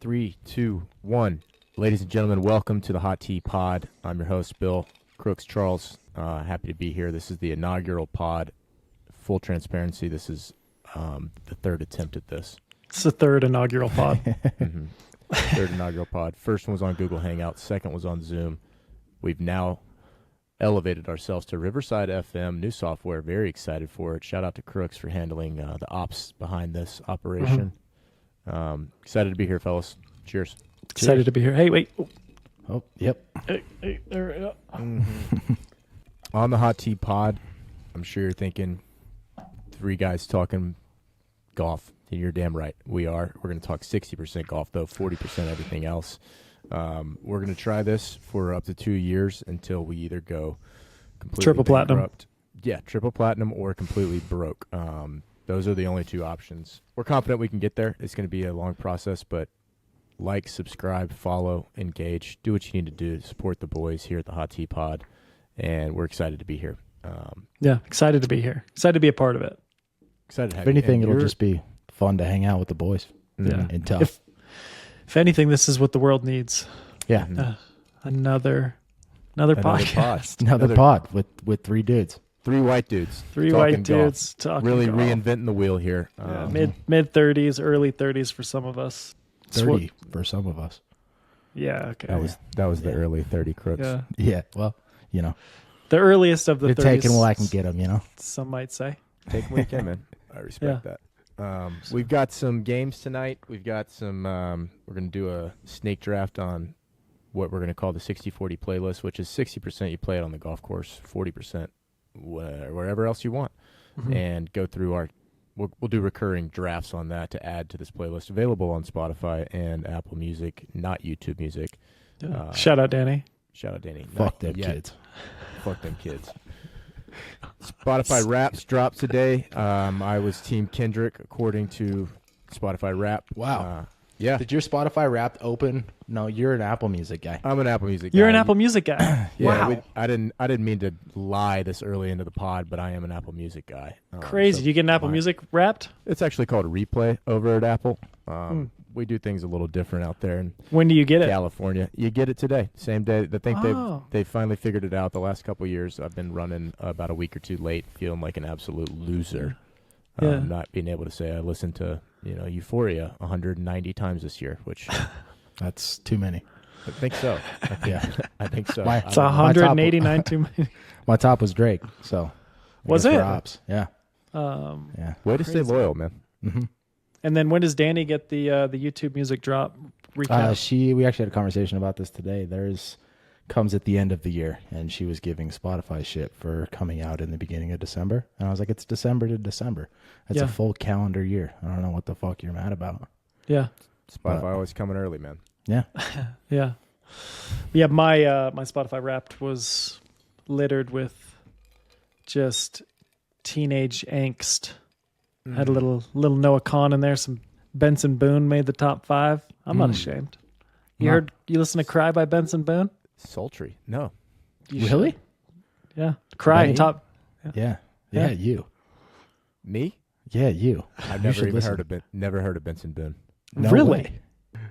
3, 2, 1. Ladies and gentlemen, welcome to the Hot Tea Pod. I'm your host, Bill Crooks Charles. Happy to be here. This is the inaugural pod. Full transparency, this is the third attempt at this. It's the third inaugural pod. Third inaugural pod. First one was on Google Hangouts. Second was on Zoom. We've now elevated ourselves to Riverside FM, new software. Very excited for it. Shout out to Crooks for handling the ops behind this operation. Excited to be here, fellas. Cheers. Excited to be here. Hey, wait. Oh, yep. Hey, there we go. On the Hot Tea Pod, I'm sure you're thinking, three guys talking golf. And you're damn right. We are. We're going to talk 60% golf, though, 40% everything else. We're going to try this for up to 2 years until we either go completely Triple platinum. bankrupt. Yeah, triple platinum or completely broke. Those are the only two options. We're confident we can get there. It's going to be a long process, but like, subscribe, follow, engage, do what you need to do to support the boys here at the Hot Tea Pod, and we're excited to be here. Yeah, excited to be here. Excited to be a part of it. Excited to have If anything, you. it'll just be fun to hang out with the boys. Yeah. And tough. If anything, this is what the world needs. Yeah. Another Another podcast. Another pod with three dudes. Three white dudes. Three talking white dudes talking Really golf. reinventing the wheel here. Yeah, mid 30s, early 30s for some of us. 30 for some of us. Yeah, okay. That was the early 30 Crooks. Yeah. Yeah. Well, you know, The earliest of the they're 30s. taking while I can get them, you know. Some might say. Take them where you can, man. I respect that. We've got some games tonight. We've got some, we're going to do a snake draft on what we're going to call the 60-40 playlist, which is 60% you play it on the golf course, 40% wherever else you want. And go through we'll do recurring drafts on that to add to this playlist, available on Spotify and Apple Music, not YouTube Music. Yeah. Shout out, Danny. Shout out, Danny. Fuck Not them yet. kids. Fuck them kids. Spotify Wraps dropped today. I was Team Kendrick, according to Spotify Wrap. Wow. Yeah, Did your Spotify Wrapped open? No, you're an Apple Music guy. I'm an Apple Music guy. You're an Apple Music guy. Yeah, Wow. I didn't mean to lie this early into the pod, but I am an Apple Music guy. Crazy. So You get an Apple Music wrapped? It's actually called Replay over at Apple. We do things a little different out there in When do you get it? California. You get it today, same day. I think Oh. they've finally figured it out. The last couple of years, I've been running about a week or two late, feeling like an absolute loser. Yeah. Not being able to say I listened to Euphoria 190 times this year, which That's too many. I think so. Yeah. I think so. Why? I It's don't know. 189 too many. My top was Drake, so. I Was guess it? we're ops. Yeah. Yeah. Way to stay Crazy. loyal, man. And then when does Danny get the YouTube Music drop recap? We actually had a conversation about this today. Comes at the end of the year, and she was giving Spotify shit for coming out in the beginning of December. And I was like, it's December to December. That's Yeah. a full calendar year. I don't know what the fuck you're mad about. Yeah. Spotify always coming early, man. Yeah. Yeah. Yeah, my Spotify Wrapped was littered with just teenage angst. Had a little Noah Kahn in there. Some Benson Boone made the top 5. I'm not ashamed. You listen to Cry by Benson Boone? Sultry. No. You Really? should. Yeah. Cry Me? in top. Yeah. Yeah. Yeah, you. Me? Yeah, you. I've You never should even listen. heard of Benson Boone. No Really? way.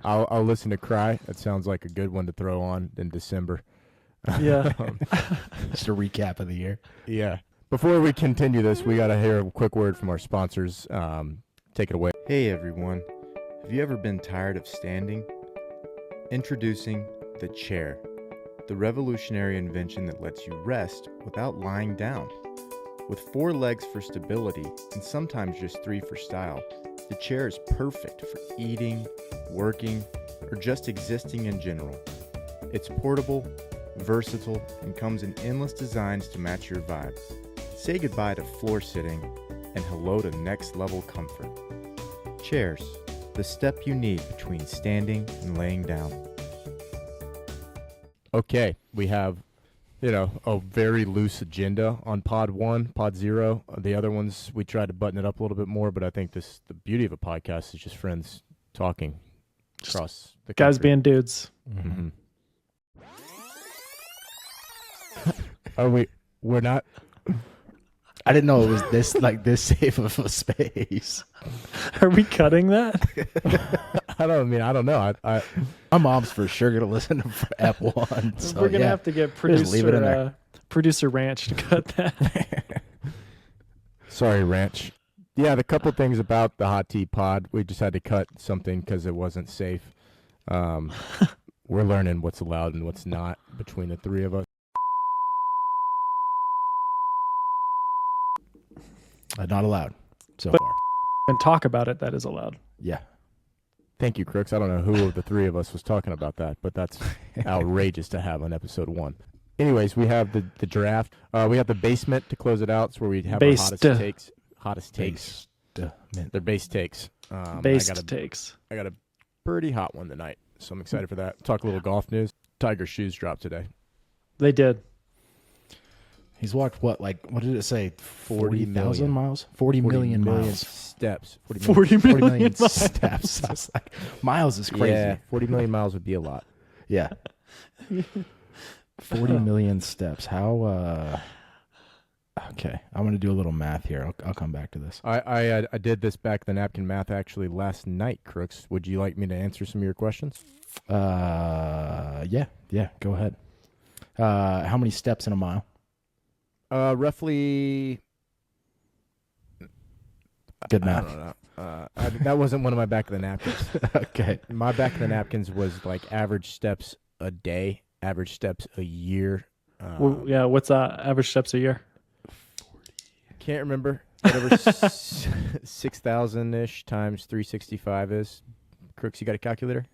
I'll listen to Cry. That sounds like a good one to throw on in December. Yeah. Just a recap of the year. Yeah. Before we continue this, we got to hear a quick word from our sponsors. Take it away. Hey, everyone. Have you ever been tired of standing? Introducing the chair, the revolutionary invention that lets you rest without lying down. With 4 legs for stability and sometimes just 3 for style, the chair is perfect for eating, working, or just existing in general. It's portable, versatile, and comes in endless designs to match your vibe. Say goodbye to floor sitting and hello to next level comfort. Chairs, the step you need between standing and laying down. Okay, we have, a very loose agenda on pod 1, pod 0. The other ones, we tried to button it up a little bit more, but I think the beauty of a podcast is just friends talking across the Guys country. being dudes. Mhm. We're not. I didn't know it was this safe of a space. Are we cutting that? I don't know. My mom's for sure gonna listen to F1. So We're gonna have to get Just leave it in there. producer Ranch to cut that. Sorry, Ranch. Yeah, the couple things about the Hot Tea Pod, we just had to cut something because it wasn't safe. We're learning what's allowed and what's not between the three of us. Not allowed so But- far. And talk about it. That is allowed. Yeah. Thank you, Crooks. I don't know who of the three of us was talking about that, but that's outrageous to have on episode 1. Anyways, we have the draft. We have the basement to close it out. It's where we have our hottest takes. They're base takes. Based takes. I got a pretty hot one tonight, so I'm excited for that. Talk a little golf news. Tiger's shoes dropped today. They did. He's walked what did it say? 40 40,000 miles? 40 million miles. Steps. 40 40 million million miles. steps. I was like, miles is crazy. Yeah, 40 million miles would be a lot. Yeah. 40 million steps. How okay, I'm going to do a little math here. I'll come back to this. I did this back the napkin math actually last night, Crooks. Would you like me to answer some of your questions? Yeah, go ahead. How many steps in a mile? Roughly. Good I math. don't know. That wasn't one of my back of the napkins. Okay. My back of the napkins was like average steps a day, average steps a year. Well, yeah. What's average steps a year? Can't remember. Whatever 6,000-ish times 365 is. Crooks, you got a calculator?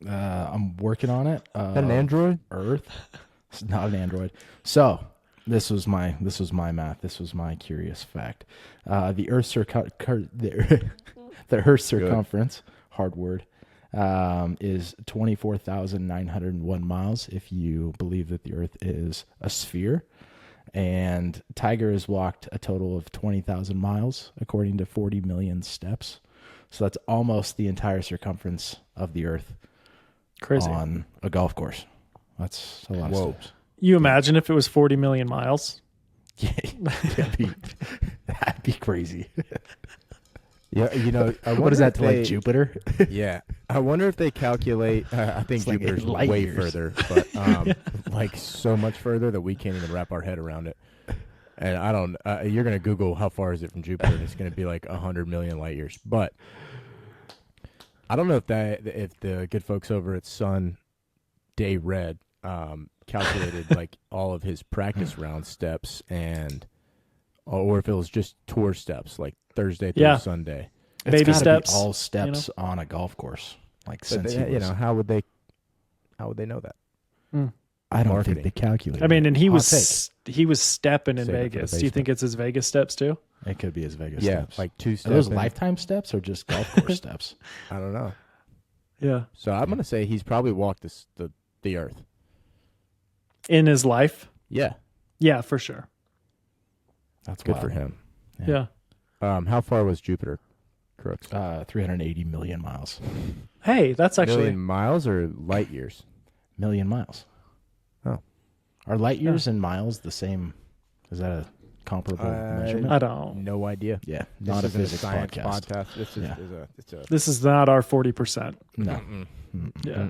I'm working on it. Is that an Android? Earth. It's not an Android. So this was my math. This was my curious fact. The Earth's circumference, hard word, is 24,901 miles. If you believe that the Earth is a sphere, and Tiger has walked a total of 20,000 miles, according to 40 million steps. So that's almost the entire circumference of the Earth. Crazy. On a golf course. That's a lot of steps. You imagine if it was 40 million miles? Yeah, that'd be crazy. Yeah, I What is that to they, like Jupiter? Yeah, I wonder if they calculate. I think It's like Jupiter's light way years. further, but like so much further that we can't even wrap our head around it. And I don't. You're gonna Google how far is it from Jupiter, and it's gonna be like 100 million light years. But I don't know if the good folks over at Sun Day Red calculated like all of his practice round steps or if it was just tour steps like Thursday through Sunday. It's Baby gotta steps, be all steps on a golf course. Like since he was, how would they know that? I don't marketing. think they calculated. I mean, and he Hot was stepping in Save it for the Vegas. Do you think it's his Vegas steps too? take. It could be his Vegas Yeah, steps. like 2 Are steps. those lifetime steps or just golf course steps? I don't know. Yeah. So I'm gonna say he's probably walked the earth. In his life? Yeah, Yeah, for sure. That's good wild. for him. Yeah. How far was Jupiter, Crooks? 380 million miles. Hey, that's actually million miles or light years? Million miles. Oh. Are light years and miles the same? Is that a comparable measurement? I don't. No idea. Yeah, This not a isn't physics science podcast. This is Yeah. it's a This is not our 40%. No. Yeah.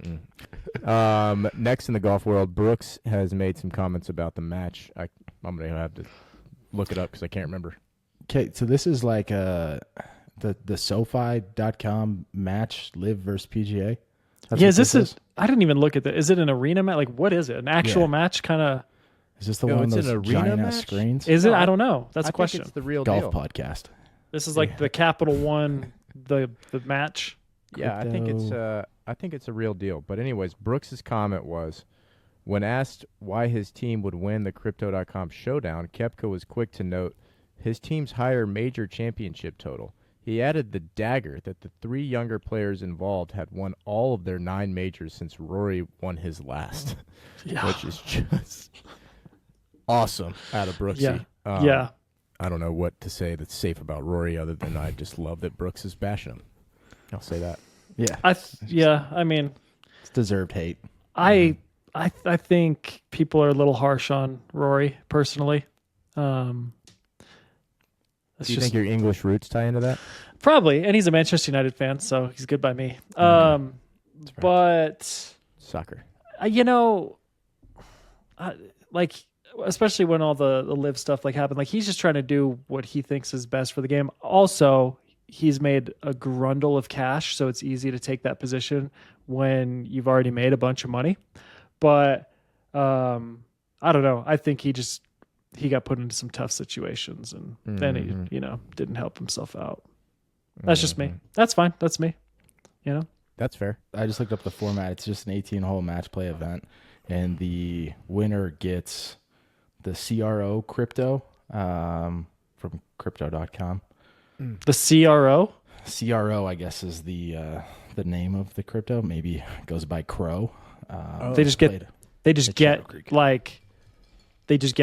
Next in the golf world, Brooks has made some comments about the match. I'm gonna have to look it up because I can't remember. Okay, so this is like the SoFi.com match live versus PGA. That's Yeah, what is this I didn't even look at that. Is it an arena match? Like, what is it? An actual Yeah. match kind of? Is this the Yo, one it's with an those arena giant ass match? screens? Is it? No, I don't know. That's I a question. think it's the real Golf deal. podcast. This is like the Capital One, the match. Yeah, I think it's a real deal. But anyways, Brooks's comment was, when asked why his team would win the Crypto.com showdown, Koepka was quick to note his team's higher major championship total. He added the dagger that the 3 younger players involved had won all of their 9 majors since Rory won his last, Yeah. which is just awesome out of Brooksy. Yeah. Yeah. I don't know what to say that's safe about Rory other than I just love that Brooks is bashing him. I'll say that. Yeah, I mean, it's deserved hate. I think people are a little harsh on Rory personally. Do you think your English roots tie into that? Probably, and he's a Manchester United fan, so he's good by me. But Soccer. you know, like especially when all the live stuff like happened, like he's just trying to do what he thinks is best for the game. Also, he's made a grundle of cash, so it's easy to take that position when you've already made a bunch of money. But I don't know. I think he got put into some tough situations, and then he didn't help himself out. That's just me. That's fine. That's me. That's fair. I just looked up the format. It's just an 18-hole match play event, and the winner gets the CRO crypto from crypto.com. The CRO? CRO, I guess, is the name of the crypto. Maybe it goes by Crow. They just get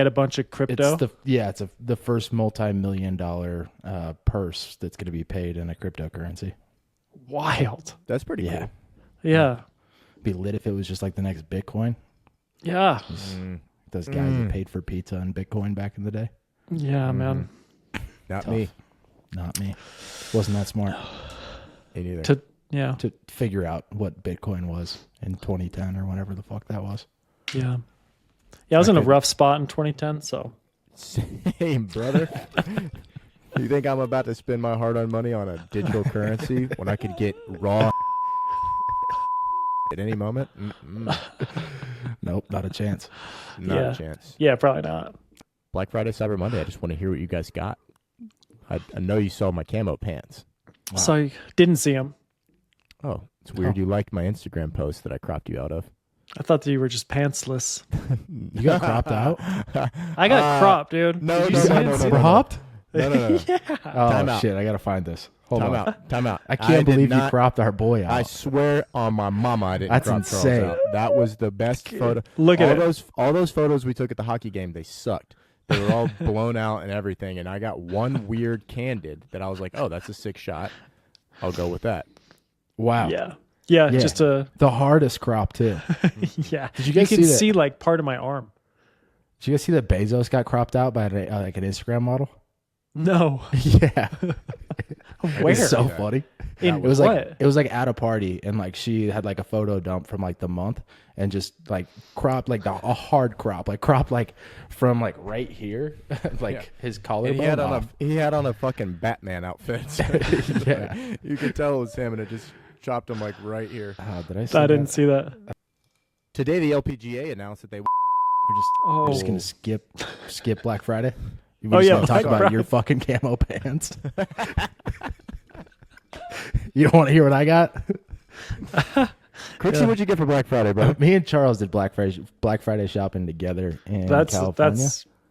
a bunch of crypto. It's the first multi-million-dollar purse that's going to be paid in a cryptocurrency. Wild. That's pretty cool. Yeah. Be lit if it was just like the next Bitcoin. Yeah. Those guys that paid for pizza and Bitcoin back in the day. Yeah, man. Not Tough. me. Not me. Wasn't that smart Me neither. to figure out what Bitcoin was in 2010 or whenever the fuck that was. Yeah. Yeah, I was in a rough spot in 2010, so. Same, brother. You think I'm about to spend my hard-earned money on a digital currency when I could get raw at any moment? Nope, not a chance. Not a chance. Yeah, probably not. Black Friday, Cyber Monday, I just want to hear what you guys got. I know you saw my camo pants. Wow. So I didn't see him. Oh, it's weird. You liked my Instagram post that I cropped you out of. I thought that you were just pantsless. You got cropped out? I got cropped, dude. No, Did no, you see no, it? no, no, no. Cropped? No. Yeah. Oh, Time out. shit. I got to find this. Hold Time on. out. Time out. I can't believe did you cropped our boy out. I swear on my mama I didn't That's crop insane. Charles out. That was the best photo. Look at it. All those photos we took at the hockey game, they sucked. They were all blown out and everything, and I got one weird candid that I was like, oh, that's a sick shot. I'll go with that. Wow. Yeah. Yeah, Yeah. just a The hardest crop, too. yeah. Did you guys can see that? see like part of my arm. Did you guys see that Bezos got cropped out by like an Instagram model? No. Yeah. Where? It's so funny. In It was what? like at a party, and like she had like a photo dump from like the month, and just like cropped like a hard crop, like cropped like from like right here, like his collarbone. He had on a fucking Batman outfit. So Yeah. you could tell it was him, and it just chopped him like right here. Did I see I didn't that? see that. Today, the LPGA announced that they. We're just gonna skip Black Friday. We Oh, just yeah, gonna talk Black about your fucking camo pants. You don't want to hear what I got? Crooksy, what'd you get for Black Friday, bro? Me and Charles did Black Friday shopping together in California.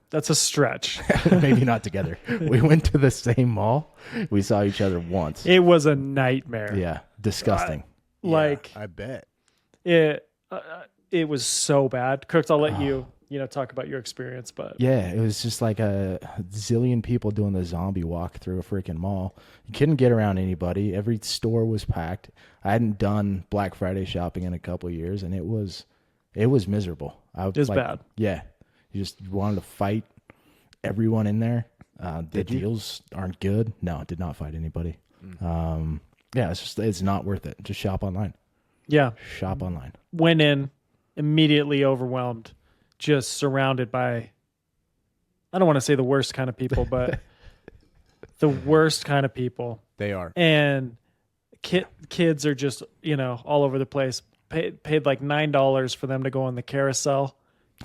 That's a stretch. Maybe not together. We went to the same mall. We saw each other once. It was a nightmare. Yeah, disgusting. Like I bet. it was so bad. Crooks, I'll let you talk about your experience, but Yeah, it was just like a zillion people doing the zombie walk through a freaking mall. You couldn't get around anybody. Every store was packed. I hadn't done Black Friday shopping in a couple of years, and it was miserable. It was bad. Yeah, you just wanted to fight everyone in there. The deals aren't good. No, did not fight anybody. Yeah, it's not worth it. Just shop online. yeah, Shop online. went in immediately overwhelmed, just surrounded by, I don't want to say the worst kind of people, but the worst kind of people. They are. And kids are just, all over the place. Paid like $9 for them to go on the carousel.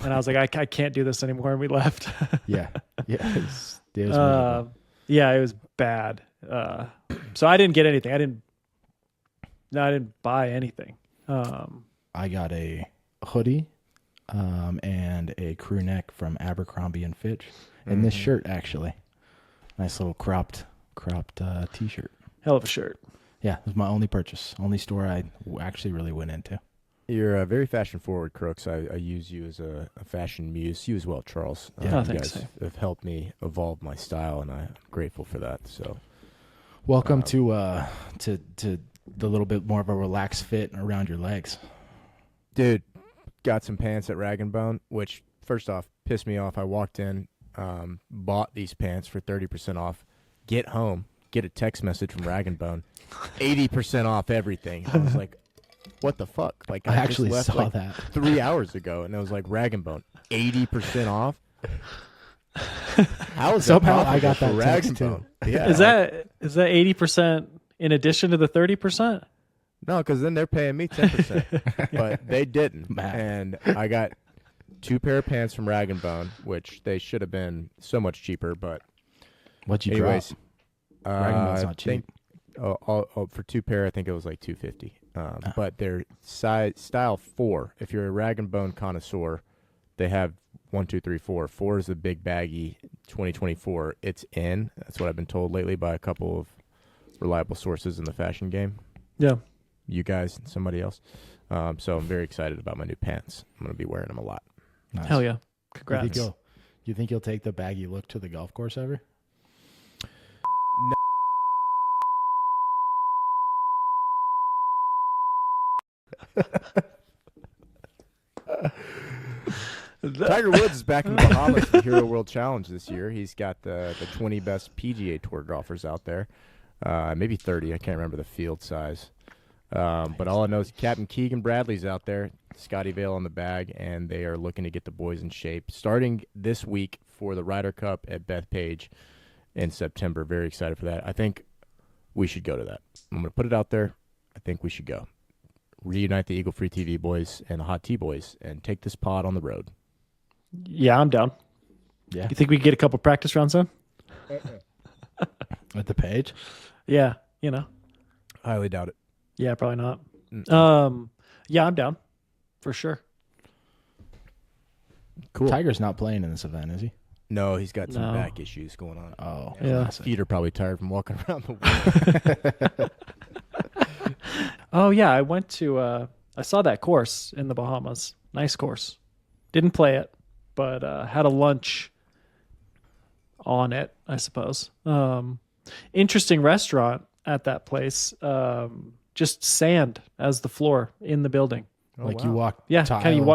And I was like, I can't do this anymore. And we left. Yeah, yeah. It was miserable. Yeah, it was bad. So I didn't get anything. I didn't buy anything. I got a hoodie and a crew neck from Abercrombie and Fitch, and this shirt actually, nice little cropped t-shirt. Hell of a shirt. Yeah, it was my only purchase, only store I actually really went into. You're very fashion forward, Crooks. I use you as a fashion muse. You as well, Charles. Yeah. You thanks. guys have helped me evolve my style, and I'm grateful for that. So, Welcome to the little bit more of a relaxed fit around your legs. dude, got some pants at Rag & Bone, which, first off, pissed me off. I walked in, bought these pants for 30% off, get home, get a text message from Rag and Bone, 80% off everything. I was like, what the fuck? Like I just actually left, saw like, that 3 hours ago, and it was like Rag and Bone, 80% off. How is Somehow that I got profitable for that Rag text and too. Bone? Yeah, Is that 80% in addition to the 30%? no? Because then they're paying me 10%, but they didn't. Matt. And I got 2 pair of pants from Rag and Bone, which they should have been so much cheaper. But What'd you anyways, drop? Rag and Bone's I not cheap. think for 2 pair, I think it was like $250. But they're style 4. If you're a Rag and Bone connoisseur, they have 1, 2, 3, 4. 4 is the big baggy 2024. It's in. That's what I've been told lately by a couple of reliable sources in the fashion game. Yeah. You guys and somebody else. So I'm very excited about my new pants. I'm going to be wearing them a lot. Nice. Hell yeah. You Congrats. think you think you'll take the baggy look to the golf course ever? Tiger Woods is back in the Bahamas for the Hero World Challenge this year. He's got the 20 best PGA Tour golfers out there. Maybe 30. I can't remember the field size. But all I know is Captain Keegan Bradley's out there, Scotty Vail on the bag, and they are looking to get the boys in shape. Starting this week for the Ryder Cup at Bethpage in September. Very excited for that. I think we should go to that. I'm going to put it out there. I think we should go. Reunite the Eagle Free TV boys and the Hot Tea boys and take this pod on the road. Yeah, I'm down. Yeah. You think we can get a couple practice rounds in? At the page? Yeah, you know. Highly doubt it. Yeah, probably not. Mm-mm. Yeah, I'm down for sure. Cool. Tiger's not playing in this event, is he? No, he's got some No. back issues going on. Oh, Yeah. classic. Feet are probably tired from walking around the world. Oh yeah, I went to I saw that course in the Bahamas. Nice course. Didn't play it, but had a lunch on it, I suppose. Interesting restaurant at that place. Just sand as the floor in the building. Oh, Like wow. you walk Yeah, tile kind of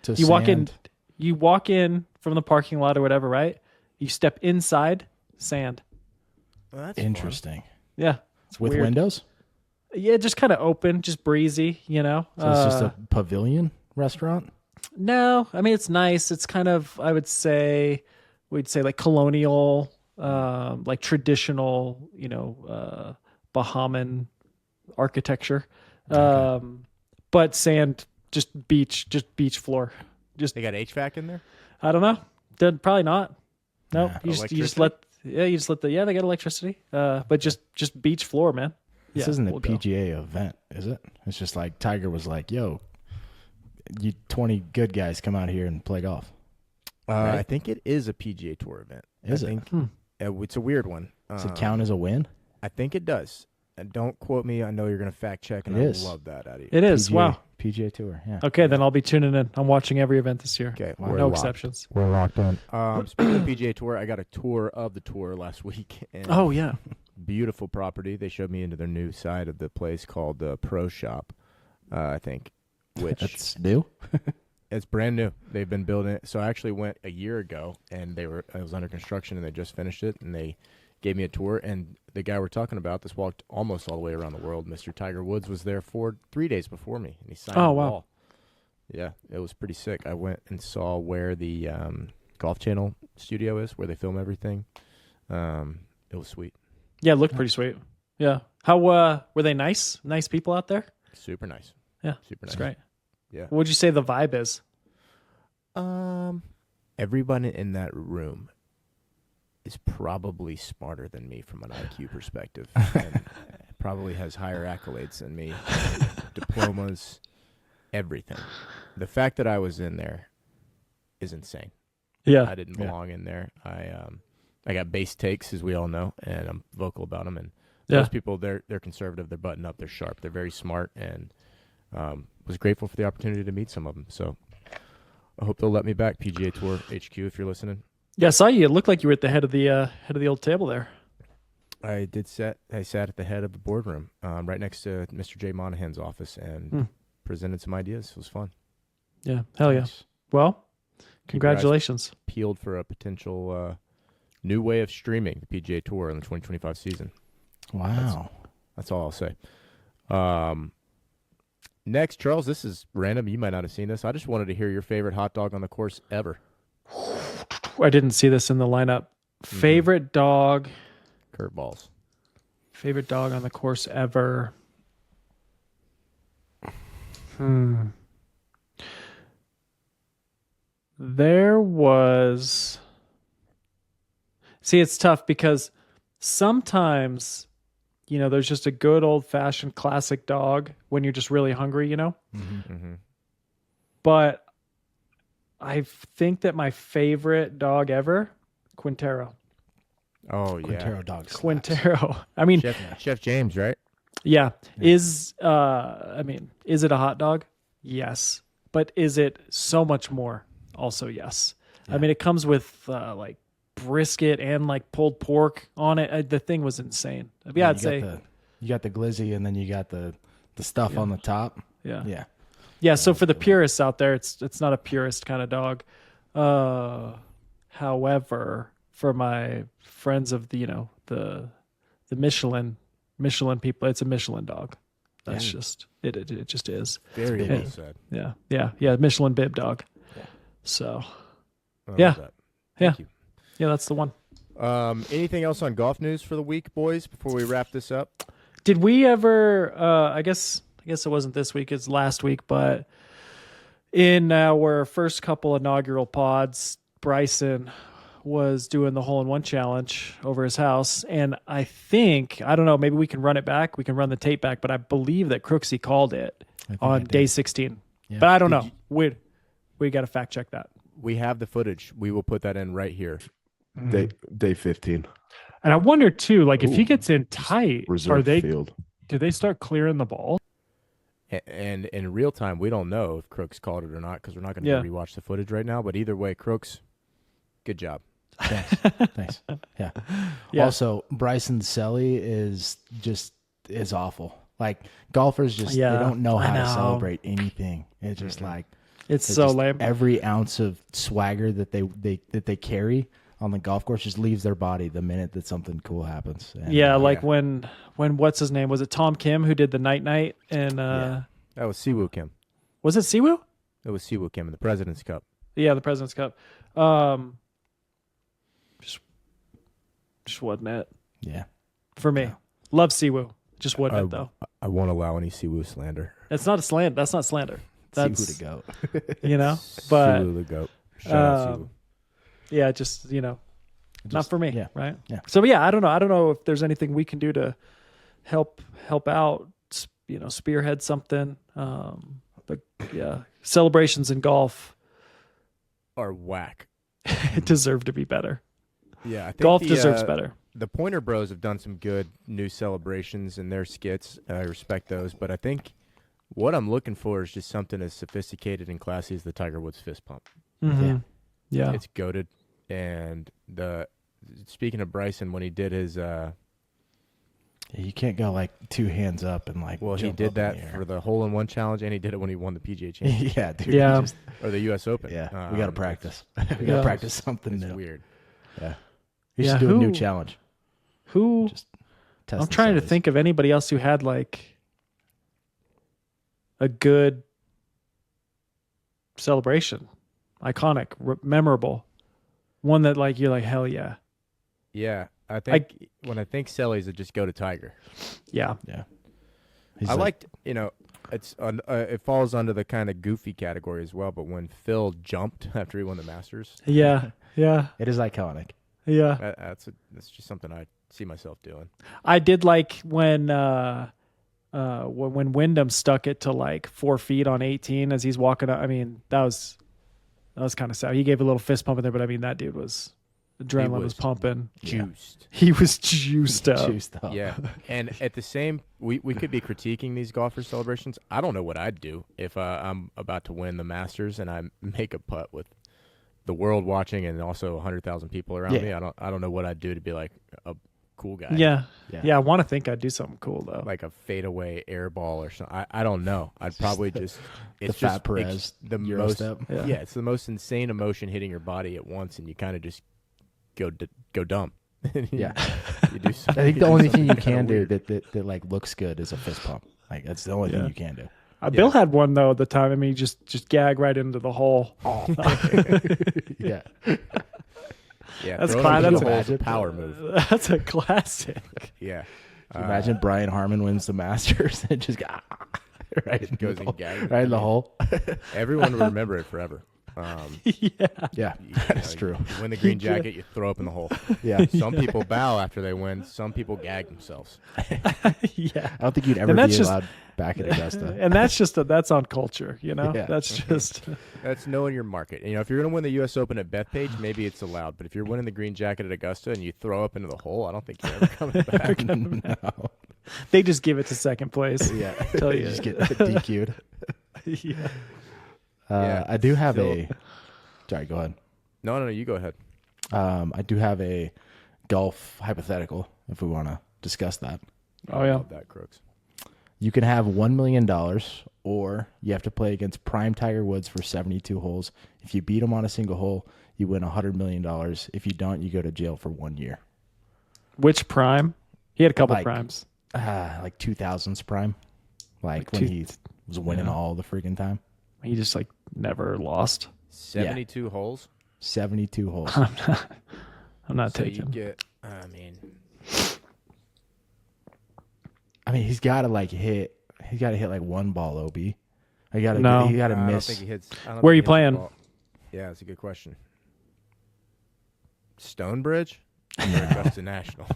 to you walk in sand. you walk in from the parking lot or whatever, right? You step inside, sand. Well, that's fun. Interesting. Yeah. It's With weird. windows? Yeah, just kind of open, just breezy, you know. So it's just a pavilion restaurant? No, I mean it's nice. It's kind of we'd say like colonial, like traditional, Bahamian architecture. But sand, just beach floor. Just They got HVAC in there? I don't know. Probably not. No, Yeah. you just let they got electricity. But just beach floor, man. This Yeah, isn't the we'll go. PGA event, is it? It's just like Tiger was like, yo, you 20 good guys come out here and play golf. Right? I think it is a PGA Tour event. Is I it? think, it's a weird one. Does it count as a win? I think it does. And don't quote me. I know you're going to fact check, and It I is. love that out of you. It is. PGA, Wow. PGA Tour, yeah. Okay, then I'll be tuning in. I'm watching every event this year. Okay, Wow. we're No locked. exceptions. We're locked on. Speaking of PGA Tour, I got a tour of the tour last week. And Oh yeah. beautiful property. They showed me into their new side of the place called the Pro Shop, I think, which That's new? it's brand new. They've been building it. So I actually went a year ago, and it was under construction, and they just finished it, and they gave me a tour. And the guy we're talking about, this walked almost all the way around the world. Mr. Tiger Woods was there 3 days before me, and he signed Oh, the wow. wall. Yeah, it was pretty sick. I went and saw where the Golf Channel studio is, where they film everything. It was sweet. Yeah, it looked pretty sweet. Yeah. How were they nice? Nice people out there? Super nice. Yeah. Super That's nice. great. Yeah. What would you say the vibe is? Everybody in that room is probably smarter than me from an IQ perspective, and probably has higher accolades than me, diplomas, everything. The fact that I was in there is insane. Yeah. I didn't belong in there. I got base takes, as we all know, and I'm vocal about them. And Yeah. those people, they're conservative, they're buttoned up, they're sharp, they're very smart, and was grateful for the opportunity to meet some of them. So I hope they'll let me back. PGA Tour HQ, if you're listening. Yeah, I saw you. It looked like you were at the head of the old table there. I sat at the head of the boardroom, right next to Mr. Jay Monahan's office, and presented some ideas. It was fun. Yeah. Hell yeah. Nice. Well, congratulations. Peeled for a potential new way of streaming the PGA Tour in the 2025 season. Wow. That's all I'll say. Next, Charles, this is random. You might not have seen this. I just wanted to hear your favorite hot dog on the course ever. I didn't see this in the lineup. Favorite dog. Curveballs. Favorite dog on the course ever. There was. See, it's tough because sometimes, there's just a good old fashioned classic dog when you're just really hungry, But I think that my favorite dog ever, Quintero. Oh, yeah. Quintero dogs. Quintero. I mean, Chef James, right? yeah. Is it a hot dog? Yes. But is it so much more? Also, yes. Yeah. I mean, it comes with like brisket and like pulled pork on it. The thing was insane. Yeah, I'd say. You got the glizzy and then you got the stuff on the top. Yeah. Yeah. Yeah. So for the purists out there, it's not a purist kind of dog. However, for my friends of the Michelin people, it's a Michelin dog. That's just it just is. Very well said. Yeah. Michelin bib dog. Yeah. So I love yeah. that. Yeah. Thank you. Yeah, that's the one. Anything else on golf news for the week, boys, before we wrap this up? Did we ever I guess it wasn't this week, it's last week, but in our first couple inaugural pods, Bryson was doing the hole-in-one challenge over his house, and I don't know, maybe we can run it back, we can run the tape back, but I believe that Crooksy called it on day 16. Yeah. But I don't know. We got to fact check that. We have the footage. We will put that in right here. Day 15. And I wonder too, like if he gets in tight, Reserve field. Do they start clearing the ball? And in real time, we don't know if Crooks called it or not because we're not going to rewatch the footage right now. But either way, Crooks, good job. Thanks. Yeah. Also, Bryson Selly is awful. Like golfers they don't know how to celebrate anything. It's just like it's so lame. Every ounce of swagger that they carry on the golf course just leaves their body the minute that something cool happens. And, when what's his name? Was it Tom Kim who did the night and that was Siwoo Kim. Was it Siwoo? It was Siwoo Kim in the President's Cup. Yeah, the President's Cup. Just wasn't it. Yeah. For me. Love Siwoo. Just wasn't it though. I won't allow any Siwoo slander. It's not a slander. That's not slander. That's Siwoo to go. But Siwoo the goat. Shout out Siwoo. Yeah, just not for me. Yeah. Right. Yeah. So I don't know if there's anything we can do to help out. Spearhead something. But yeah, celebrations in golf are whack. Deserve to be better. Yeah, I think golf deserves better. The Pointer Bros have done some good new celebrations in their skits. I respect those, but I think what I'm looking for is just something as sophisticated and classy as the Tiger Woods fist pump. Mm-hmm. Yeah, it's goated. And speaking of Bryson, when he did his, you can't go like two hands up and like. Well, he did that for the hole-in-one challenge, and he did it when he won the PGA Championship. Yeah, dude. Yeah, or the U.S. Open. Yeah, we got to practice. We got to practice something it's new. Weird. Yeah, you should do a new challenge. Who? Just test I'm trying to think of anybody else who had like a good celebration, iconic, memorable, one that like you're like hell yeah. Yeah, I think when I think Sellies, it just go to Tiger. Yeah. He's I liked it's it falls under the kind of goofy category as well. But when Phil jumped after he won the Masters, yeah, it is iconic. Yeah, that's just something I see myself doing. I did like when Wyndham stuck it to like 4 feet on 18 as he's walking up. I mean, that was kind of sad. He gave a little fist pump in there, but I mean, that dude adrenaline was pumping. Juiced. He was juiced up. Yeah. And at the same, we could be critiquing these golfer celebrations. I don't know what I'd do if I'm about to win the Masters and I make a putt with the world watching and also 100,000 people around me. I don't know what I'd do to be like a cool guy. Yeah. I want to think I'd do something cool though. Like a fadeaway air ball or something. I don't know. I'd probably it's the Fat Perez. It's the Euro most. step. Yeah, it's the most insane emotion hitting your body at once, and you kind of just go dumb. Yeah. You do I think the only thing you can do that like looks good is a fist pump. Like that's the only thing you can do. Bill had one though at the time. I mean, just gag right into the hole. Yeah. Yeah, That's throwing fine. into That's the hole is a power move. That's a classic. Yeah. Can you imagine Brian Harmon wins the Masters and just right goes and gags. right in the hole. Everyone will remember it forever. Yeah, that's true. You win the green jacket, you throw up in the hole. Yeah. Some people bow after they win. Some people gag themselves. Yeah. I don't think you'd ever And be that's just- allowed back at Augusta. And that's on culture, you know? Yeah. That's just That's knowing your market. You know, if you're going to win the U.S. Open at Bethpage, maybe it's allowed. But if you're winning the green jacket at Augusta and you throw up into the hole, I don't think you're ever coming back. No. they just give it to second place. Yeah. Tell you. Just get DQ'd. Yeah. Yeah, I do have still- a. Sorry, go ahead. No, you go ahead. I do have a golf hypothetical if we want to discuss that. Oh, I yeah. love that, Crooks. You can have $1 million, or you have to play against prime Tiger Woods for 72 holes. If you beat him on a single hole, you win $100 million. If you don't, you go to jail for 1 year. Which prime? He had a couple Like- primes. Like 2000s prime, like when two- he was winning all the freaking time. He just like never lost. 72 holes. 72 holes. I'm not So you taking. get, I mean, he's got to like hit. He's got to hit like one ball. Ob. He got to. No. He got to I don't miss. think he hits. I don't Where think you he hits the playing? ball. Yeah, that's a good question. Stonebridge or Augusta National?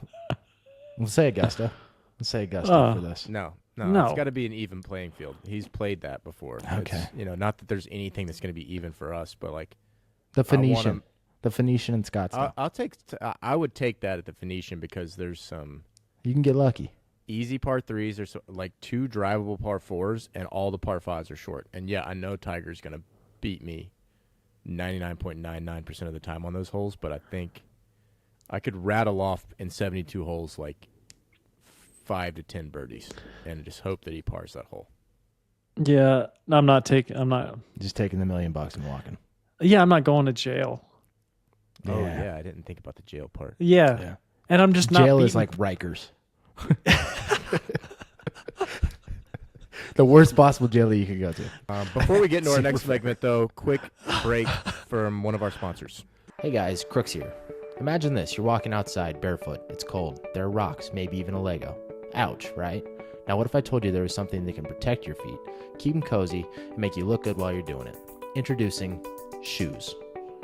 Let's say Augusta. Let's say Augusta for this. No. No. It's got to be an even playing field. He's played that before. Okay. It's, not that there's anything that's going to be even for us, but like The I want Phoenician. him- The Phoenician in Scottsdale. I'll take. I would take that at the Phoenician because there's some You can get lucky. easy par threes. There's like 2 drivable par fours, and all the par fives are short. And yeah, I know Tiger's going to beat me 99.99% of the time on those holes, but I think I could rattle off in 72 holes like 5 to 10 birdies, and just hope that he pars that hole. Yeah, I'm not taking. I'm not. Just taking the $1 million and walking. Yeah, I'm not going to jail. Oh Yeah. yeah, I didn't think about the jail part. Yeah, Yeah. and I'm just not. Jail is beating- like Rikers. The worst possible jail that you could go to. Before we get into our next segment, though, quick break from one of our sponsors. Hey guys, Crooks here. Imagine this, you're walking outside barefoot, it's cold, there are rocks, maybe even a Lego. Ouch, right? Now what if I told you there was something that can protect your feet, keep them cozy, and make you look good while you're doing it? Introducing shoes.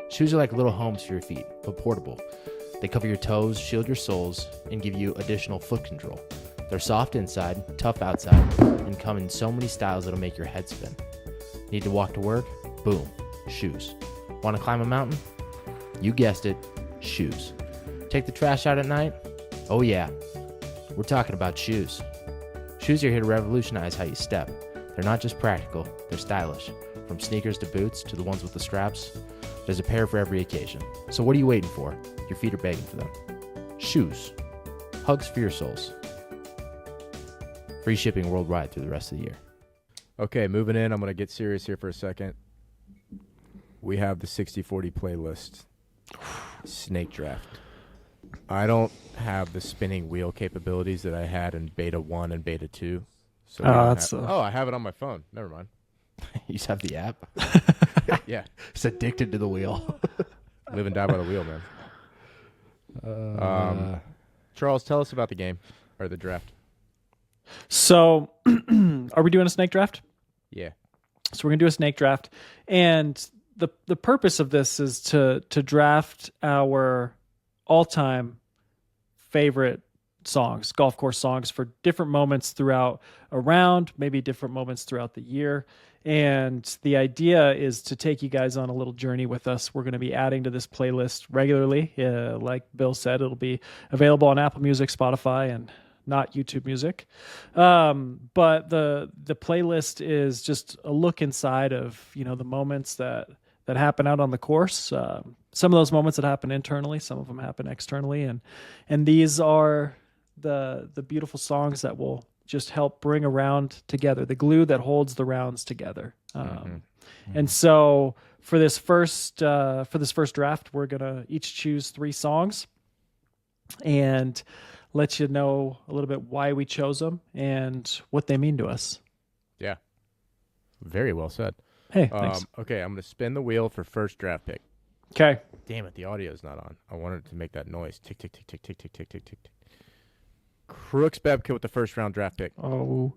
Shoes are like little homes for your feet, but portable. They cover your toes, shield your soles, and give you additional foot control. They're soft inside, tough outside, and come in so many styles that'll make your head spin. Need to walk to work? Boom, shoes. Want to climb a mountain? You guessed it, shoes. Take the trash out at night? Oh yeah, we're talking about shoes. Shoes are here to revolutionize how you step. They're not just practical, they're stylish. From sneakers to boots to the ones with the straps, there's a pair for every occasion. So what are you waiting for? Your feet are begging for them. Shoes. Hugs for your soles. Free shipping worldwide through the rest of the year. Okay, moving in. I'm going to get serious here for a second. We have the 60-40 playlist. Snake Draft. I don't have the spinning wheel capabilities that I had in Beta 1 and Beta 2. So we don't that's have- I have it on my phone. Never mind. You just have the app. Yeah. It's addicted to the wheel. Live and die by the wheel, man. Charles, tell us about the game or the draft. So, are we doing a snake draft? Yeah. So we're gonna do a snake draft, and the purpose of this is to draft our all-time favorite songs, golf course songs, for different moments throughout a round, maybe different moments throughout the year. And the idea is to take you guys on a little journey with us. We're going to be adding to this playlist regularly. Like Bill said, it'll be available on Apple Music, Spotify, and not YouTube Music. But the playlist is just a look inside of, the moments that happen out on the course. Some of those moments that happen internally, some of them happen externally, and these are the beautiful songs that will just help bring a round together, the glue that holds the rounds together. And so for this first draft, we're gonna each choose 3 songs, and let you know a little bit why we chose them and what they mean to us. Yeah. Very well said. Hey, thanks. Okay, I'm going to spin the wheel for first draft pick. Okay. Damn it, the audio's not on. I wanted to make that noise. Tick, tick, tick, tick, tick, tick, tick, tick, tick. Crooks Bebka with the first round draft pick. Oh,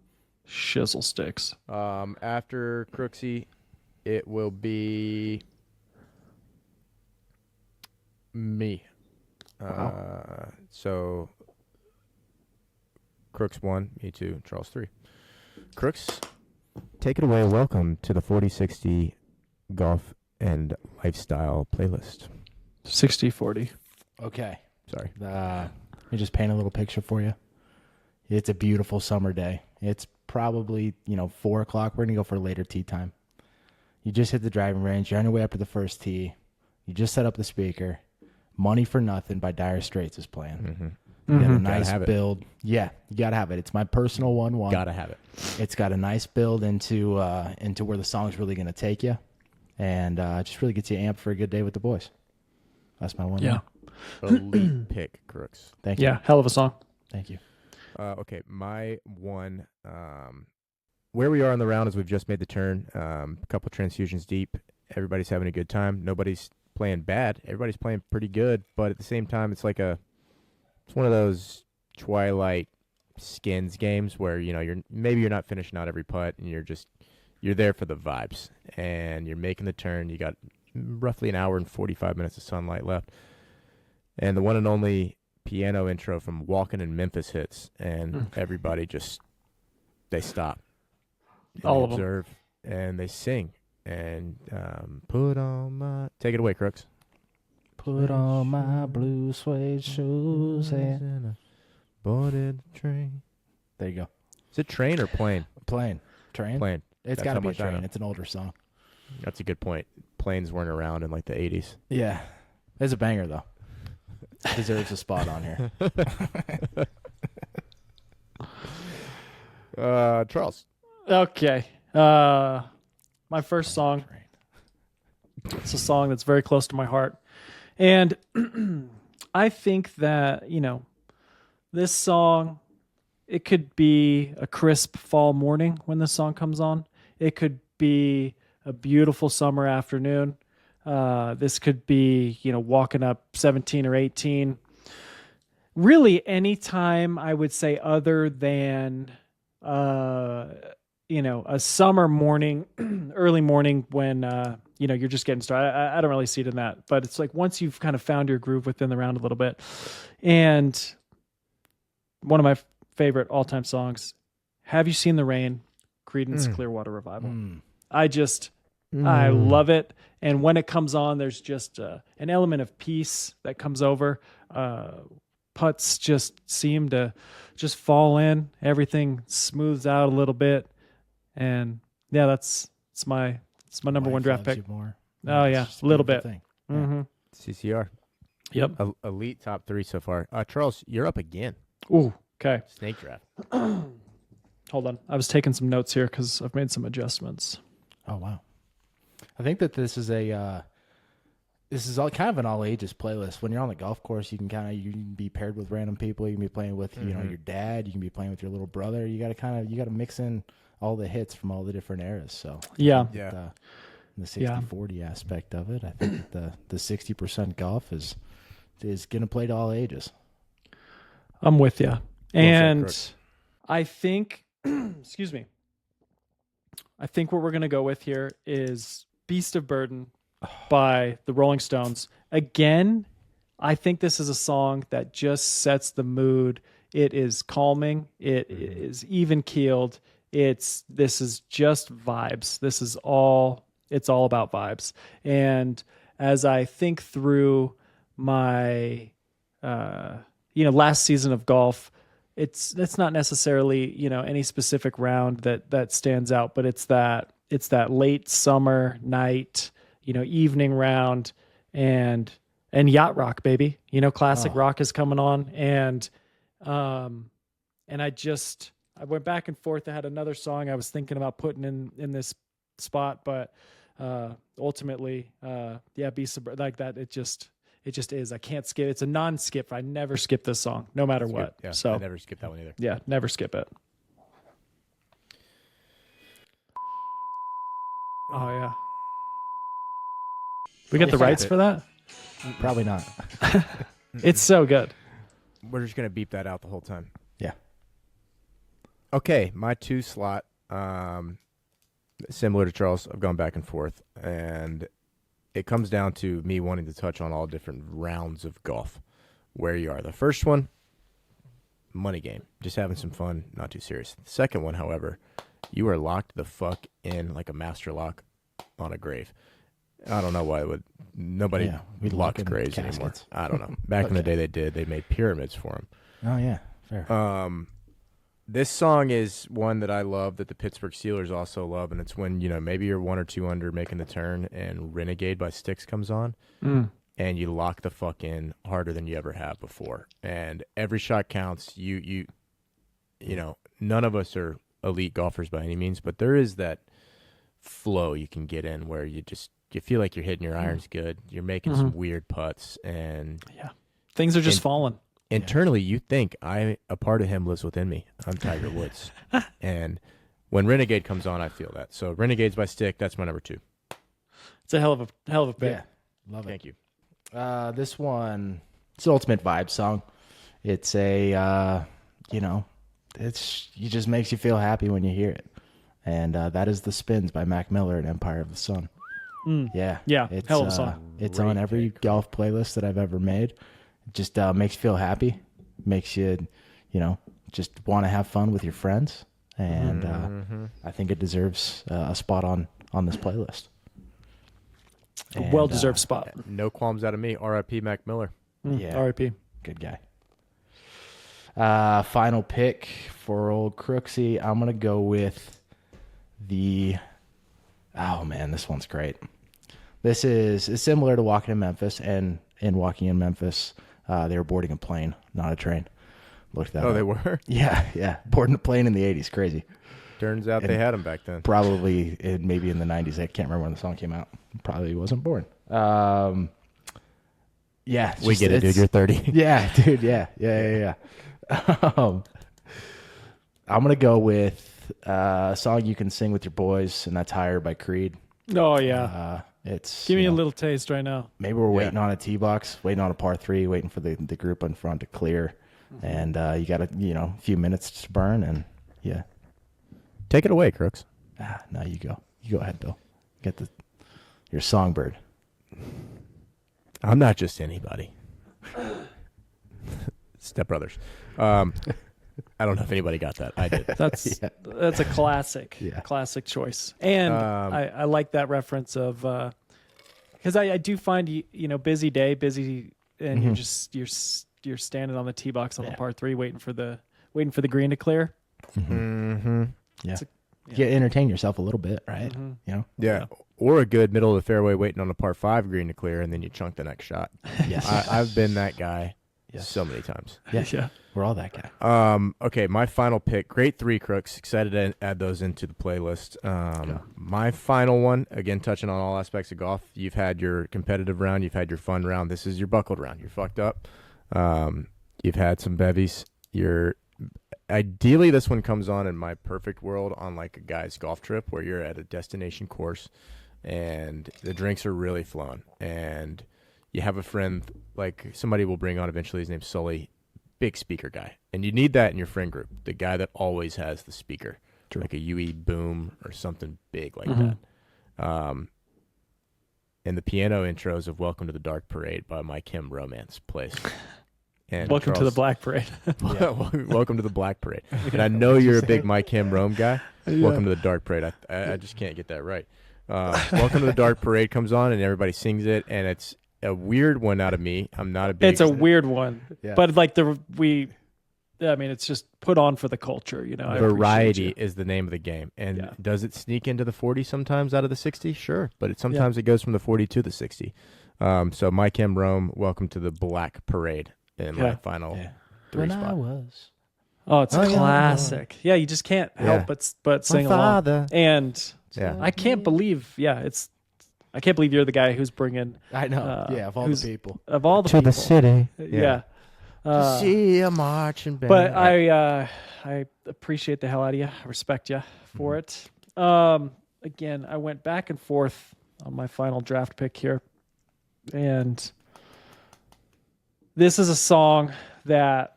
shizzle sticks. After Crooksy, it will be me. So Crooks 1, me 2, Charles 3. Crooks, take it away. Welcome to the 4060 Golf and Lifestyle playlist. 60-40. Okay. Sorry. Let me just paint a little picture for you. It's a beautiful summer day. It's probably, 4 o'clock. We're going to go for later tee time. You just hit the driving range. You're on your way up to the first tee. You just set up the speaker. Money for Nothing by Dire Straits is playing. Mm-hmm. You got a Gotta nice have it. build. Yeah, you got to have it. It's my personal 1-1. Gotta have it. It's got a nice build into where the song's really going to take you. And just really gets you amped for a good day with the boys. That's my 1-1. Yeah. Elite pick, Crooks. Thank you. Yeah, hell of a song. Thank you. Okay, my one. Where we are on the round is we've just made the turn. A couple transfusions deep. Everybody's having a good time. Nobody's playing bad. Everybody's playing pretty good. But at the same time, it's one of those Twilight Skins games where you're not finishing out every putt and you're there for the vibes and you're making the turn. You got roughly an hour and 45 minutes of sunlight left, and the one and only piano intro from Walkin' in Memphis hits, and everybody they stop. And All they of 'em. observe, and they sing. And put on my... Take it away, Crooks. Put on my blue suede shoes and... And I boarded the train. There you go. Is it train or plane? Plane. Train? Plane. It's That's got to how be a much I train. know. It's an older song. That's a good point. Planes weren't around in the 80s. Yeah. It's a banger, though. Deserves a spot on here. Charles. Okay. My first song. It's a song that's very close to my heart. And I think that, this song, it could be a crisp fall morning when this song comes on. It could be a beautiful summer afternoon. This could be, walking up 17 or 18. Really, any time I would say other than, a summer morning, early morning when, you're just getting started. I don't really see it in that, but it's like once you've kind of found your groove within the round a little bit. And one of my favorite all-time songs, Have You Seen the Rain? Creedence Clearwater Revival. I love it. And when it comes on, there's just an element of peace that comes over. Putts just seem to just fall in. Everything smooths out a little bit. And yeah, it's my number one draft pick. More. Oh, yeah, It's just a little beautiful bit. thing. Mm-hmm. CCR. Yep. Elite top 3 so far. Charles, you're up again. Ooh, okay. Snake draft. Hold on. I was taking some notes here because I've made some adjustments. Oh, wow. I think that this is all kind of an all ages playlist. When you're on the golf course, you can be paired with random people. You can be playing with your dad. You can be playing with your little brother. You got to mix in all the hits from all the different eras. So Yeah. Yeah. The 60-40 aspect of it, I think that the 60% golf is going to play to all ages. I'm with you. said, And Crooks. I think, excuse me, I think what we're going to go with here is Beast of Burden by the Rolling Stones. Again, I think this is a song that just sets the mood. It is calming. It is even keeled. This is just vibes. It's all about vibes. And as I think through my, last season of golf, it's not necessarily, any specific round that stands out, but it's that late summer night, evening round and yacht rock, baby, classic rock is coming on. And I went back and forth. I had another song I was thinking about putting in this spot, but ultimately, Beast of Burden, like that, it just is. I can't skip. It's a non-skip. I never skip this song, no matter what. Yeah, So I never skipped that one either. yeah, never skip it. Oh yeah. We got the Yeah. rights for that? Probably not. It's so good. We're just gonna beep that out the whole time. Yeah. Okay, my 2 slot. Similar to Charles, I've gone back and forth, and it comes down to me wanting to touch on all different rounds of golf, where you are. The first one, money game, just having some fun, not too serious. The second one, however, you are locked the fuck in like a master lock on a grave. I don't know why nobody Yeah, we lock locks in graves anymore. caskets. I don't know. Back in the day, they did. They made pyramids for them. Oh yeah, fair. This song is one that I love, that the Pittsburgh Steelers also love, and it's when, maybe you're 1 or 2 under making the turn and Renegade by Styx comes on, and you lock the fuck in harder than you ever have before. And every shot counts. You none of us are elite golfers by any means, but there is that flow you can get in where you feel like you're hitting your irons good. You're making some weird putts, and Things are just And- falling. internally you think a part of him lives within me. I'm Tiger Woods. And when Renegade comes on, I feel that. So Renegades by Stick, that's my number 2. It's a hell of a pick. Yeah, love it. Thank you. This one, it's an ultimate vibe song. It's it just makes you feel happy when you hear it. And that is The Spins by Mac Miller and Empire of the Sun. Yeah. Yeah, It's, hell of a song. It's Great on every golf playlist that I've ever made. It just makes you feel happy. Makes you, just want to have fun with your friends. And I think it deserves a spot on this playlist. A And, well-deserved spot. No qualms out of me. R.I.P. Mac Miller. Yeah. R.I.P. Good guy. Final pick for old Crooksy. I'm gonna go with oh man, this one's great. This is similar to Walking in Memphis, and in Walking in Memphis, they were boarding a plane, not a train. Looked that Oh, up. they were? Yeah, boarding a plane in the 80s, crazy. Turns out they had him back then. Probably maybe in the 90s. I can't remember when the song came out. Probably wasn't born. Yeah, We get it, dude. You're 30. Yeah, dude. Yeah. I'm gonna go with a song you can sing with your boys, and that's "Higher" by Creed. Oh yeah. It's Give me you a know, little taste right now. Maybe we're waiting on a tee box, waiting on a par 3, waiting for the group in front to clear, and you got a few minutes to burn, and yeah. Take it away, Crooks. No, you go. You go ahead, Bill. Get your songbird. I'm not just anybody. Step Brothers. I don't know if anybody got that. I did. That's a classic, Yeah. classic choice. And I like that reference of because I do find busy day, busy, and you're standing on the tee box on the par 3, waiting for the green to clear. Mm-hmm. Yeah. You entertain yourself a little bit, right? Yeah. Or a good middle of the fairway waiting on a par 5 green to clear, and then you chunk the next shot. Yes. I've been that guy Yes. so many times. Yeah. We're all that guy. Okay, my final pick. Great 3, Crooks. Excited to add those into the playlist. My final one, again, touching on all aspects of golf. You've had your competitive round. You've had your fun round. This is your buckled round. You're fucked up. You've had some bevies. Ideally, this one comes on in my perfect world on like a guy's golf trip where you're at a destination course and the drinks are really flowing. And you have a friend, like somebody will bring on eventually. His name's Sully. Big speaker guy, and you need that in your friend group. The guy that always has the speaker, like a UE Boom or something big like that. And the piano intros of "Welcome to the Dark Parade" by My Kim Romance plays. And Welcome to the Black Parade. Welcome to the Black Parade. And I know you're a big My Kim Rome guy. Welcome to the Dark Parade. I just can't get that right. Welcome to the Dark Parade comes on, and everybody sings it, and it's a weird one out of me. I'm not a big. It's a weird one, Yeah. but like it's just put on for the culture, I appreciate Variety you. is the name of the game. And Yeah. does it sneak into the 40 sometimes out of the 60? Sure. But sometimes it goes from the 40 to the 60. So Mike M. Rome, welcome to the Black Parade in my final 3 When I spot. was. Oh, it's Oh, a yeah, classic. Yeah, you just can't help Yeah. but sing along. father. And Yeah. I can't believe, I can't believe you're the guy who's bringing I know. Uh, Of all who's- the people. of all the To the people. city. Yeah. See a marching band. But I appreciate the hell out of you. I respect you for it. Again, I went back and forth on my final draft pick here, and this is a song that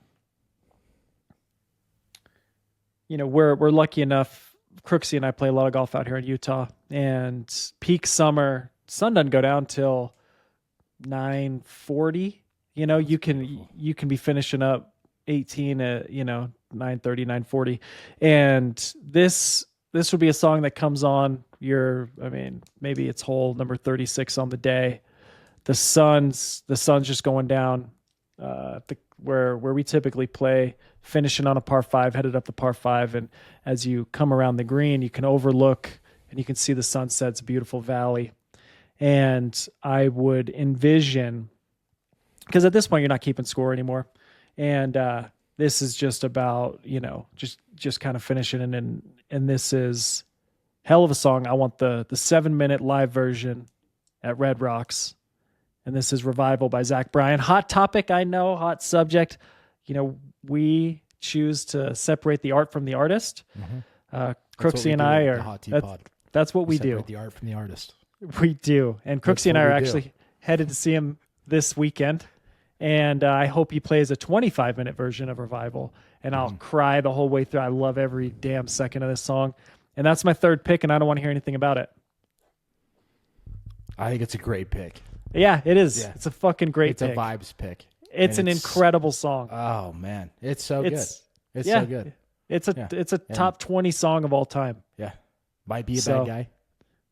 we're lucky enough. Crooksy and I play a lot of golf out here in Utah, and peak summer sun doesn't go down till 9:40. You can be finishing up 18 at 9:30, 9:40, and this would be a song that comes on maybe it's hole number 36 on the day. The sun's just going down. Where we typically play, finishing on a par 5, headed up the par 5, and as you come around the green, you can overlook and you can see the sunset's beautiful valley. And I would envision, because at this point you're not keeping score anymore, and this is just about just kind of finishing, and this is hell of a song. I want the 7-minute live version at Red Rocks. And this is Revival by Zach Bryan. Hot topic, I know, hot subject. We choose to separate the art from the artist. Crooksy and I are. That's what we do. Separate the art from the artist. We do. And Crooksy and I are actually headed to see him this weekend. And I hope he plays a 25-minute version of Revival. And I'll cry the whole way through. I love every damn second of this song. And that's my third pick, and I don't want to hear anything about it. I think it's a great pick. Yeah, it is. Yeah. It's a fucking great It's pick. a vibes pick. It's And an incredible song. Oh man, it's so good. It's yeah, so good. It's a top 20 song of all time. Yeah, might be a So- bad guy,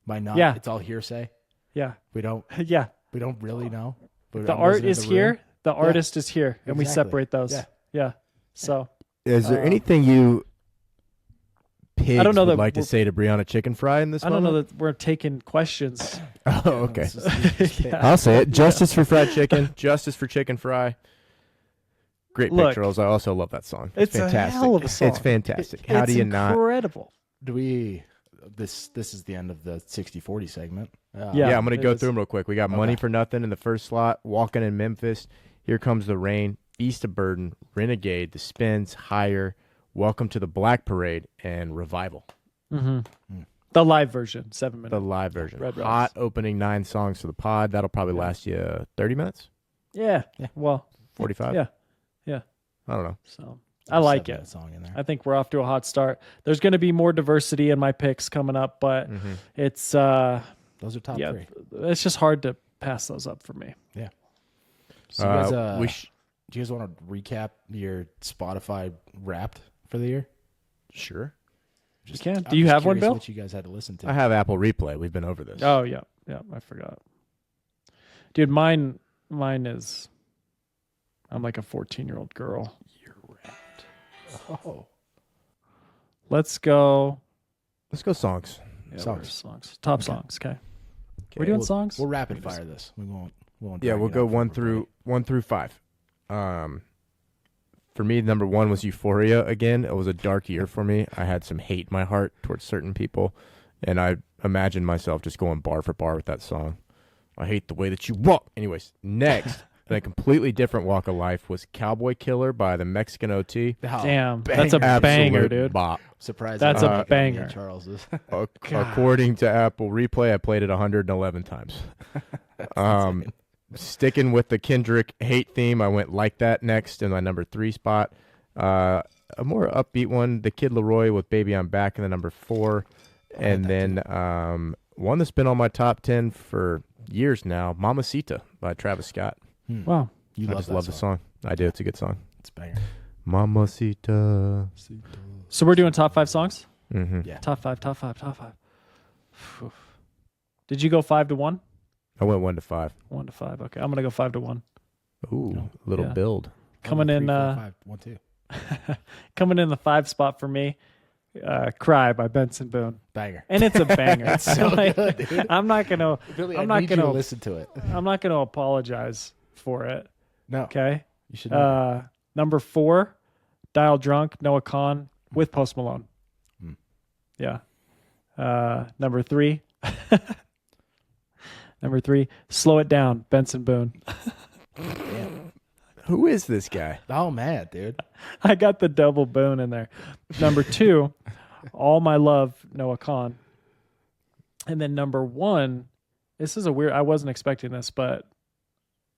might not. Yeah. It's all hearsay. Yeah. We don't Yeah. really know. But The I'm art listening is to the here. room. The artist is here. And we Exactly. separate those. Yeah. Yeah. So Is there anything you pigs I don't know would that like to we're- say to Brianna Chicken Fry in this I don't know moment? that we're taking questions. Oh, okay. Yeah. I'll say it. Justice for fried chicken. Justice for chicken fry. Great Look, picture. I also love that song. it's a fantastic. hell of a song. It's fantastic. How It's do you not? incredible. Do we? This is the end of the 60-40 segment. Yeah. Yeah, I'm going it to go is. through them real quick. We got Money for Nothing in the first slot, Walking in Memphis, Here Comes the Rain, Beast of Burden, Renegade, The Spins, Higher, Welcome to the Black Parade, and Revival. The live version, 7 minutes. The live version. Red Rocks. Hot opening 9 songs to the pod. That'll probably last you 30 minutes, Yeah. Well, 45. yeah. Yeah. I don't know. So I like it. Song in there. I think we're off to a hot start. There's going to be more diversity in my picks coming up, but it's Those are top yeah, 3. it's just hard to pass those up for me. Yeah. So you guys, we do you guys want to recap your Spotify Wrapped for the year? Sure. You can. I'm Do you just have one, curious Bill? What you guys had to listen to? I have Apple Replay. We've been over this. Oh yeah, yeah. I forgot, dude. Mine is. I'm like a 14-year-old girl. You're wrapped. Oh, Let's go. Let's go songs. Yeah, Songs. where's songs. Top songs. Okay. We're doing songs. We'll rapid fire this. We won't. Yeah, drag we'll it go out for 1 through 5. For me, number 1 was Euphoria again. It was a dark year for me. I had some hate in my heart towards certain people, and I imagined myself just going bar for bar with that song. I hate the way that you walk. Anyways, next, and a completely different walk of life was Cowboy Killer by the Mexican OT. Oh, Damn, that's a banger, Absolute dude. Bop. Surprised. That's a me and banger. Charles is. According to Apple Replay, I played it 111 times. Sticking with the Kendrick hate theme, I went Like That next in my number 3 spot. A more upbeat one, The Kid Leroy with Baby I'm Back in the number 4. And then one that's been on my top 10 for years now, Mamacita by Travis Scott. Wow. You I just love the song. I do. It's a good song. It's a banger. Mamacita. So we're doing top 5 songs. Mm-hmm. Yeah. Top 5. Oof. Did you go 5 to 1? I went 1 to 5. 1 to 5. Okay, I'm gonna go 5 to 1. Ooh, little Yeah. build. Coming in, 5, 1, 2. coming in the 5 spot for me. Cry by Benson Boone, Banger. and it's a banger. It's so like, good, dude. I'm not gonna. Billy, I'm I not need you to gonna listen to it. I'm not gonna apologize for it. No, Okay. you should. Know. Number 4, Dial Drunk, Noah Kahan with Post Malone. Hmm. Yeah. Number 3, Number 3, Slow It Down, Benson Boone. Who is this guy? Oh man, dude. I got the double Boone in there. Number 2, All My Love, Noah Kahn. And then number 1, this is a weird, I wasn't expecting this, but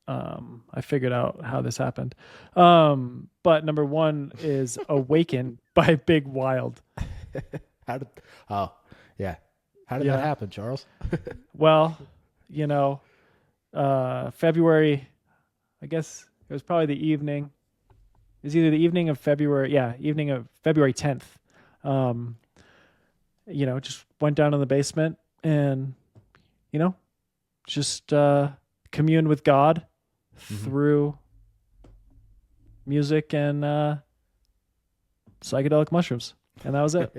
I figured out how this happened. But number 1 is Awaken by Big Wild. How did that happen, Charles? Well, February, I guess it was probably the evening. It was either the evening of February, evening of February 10th. Just went down in the basement and, just communed with God through music and psychedelic mushrooms. And that was it.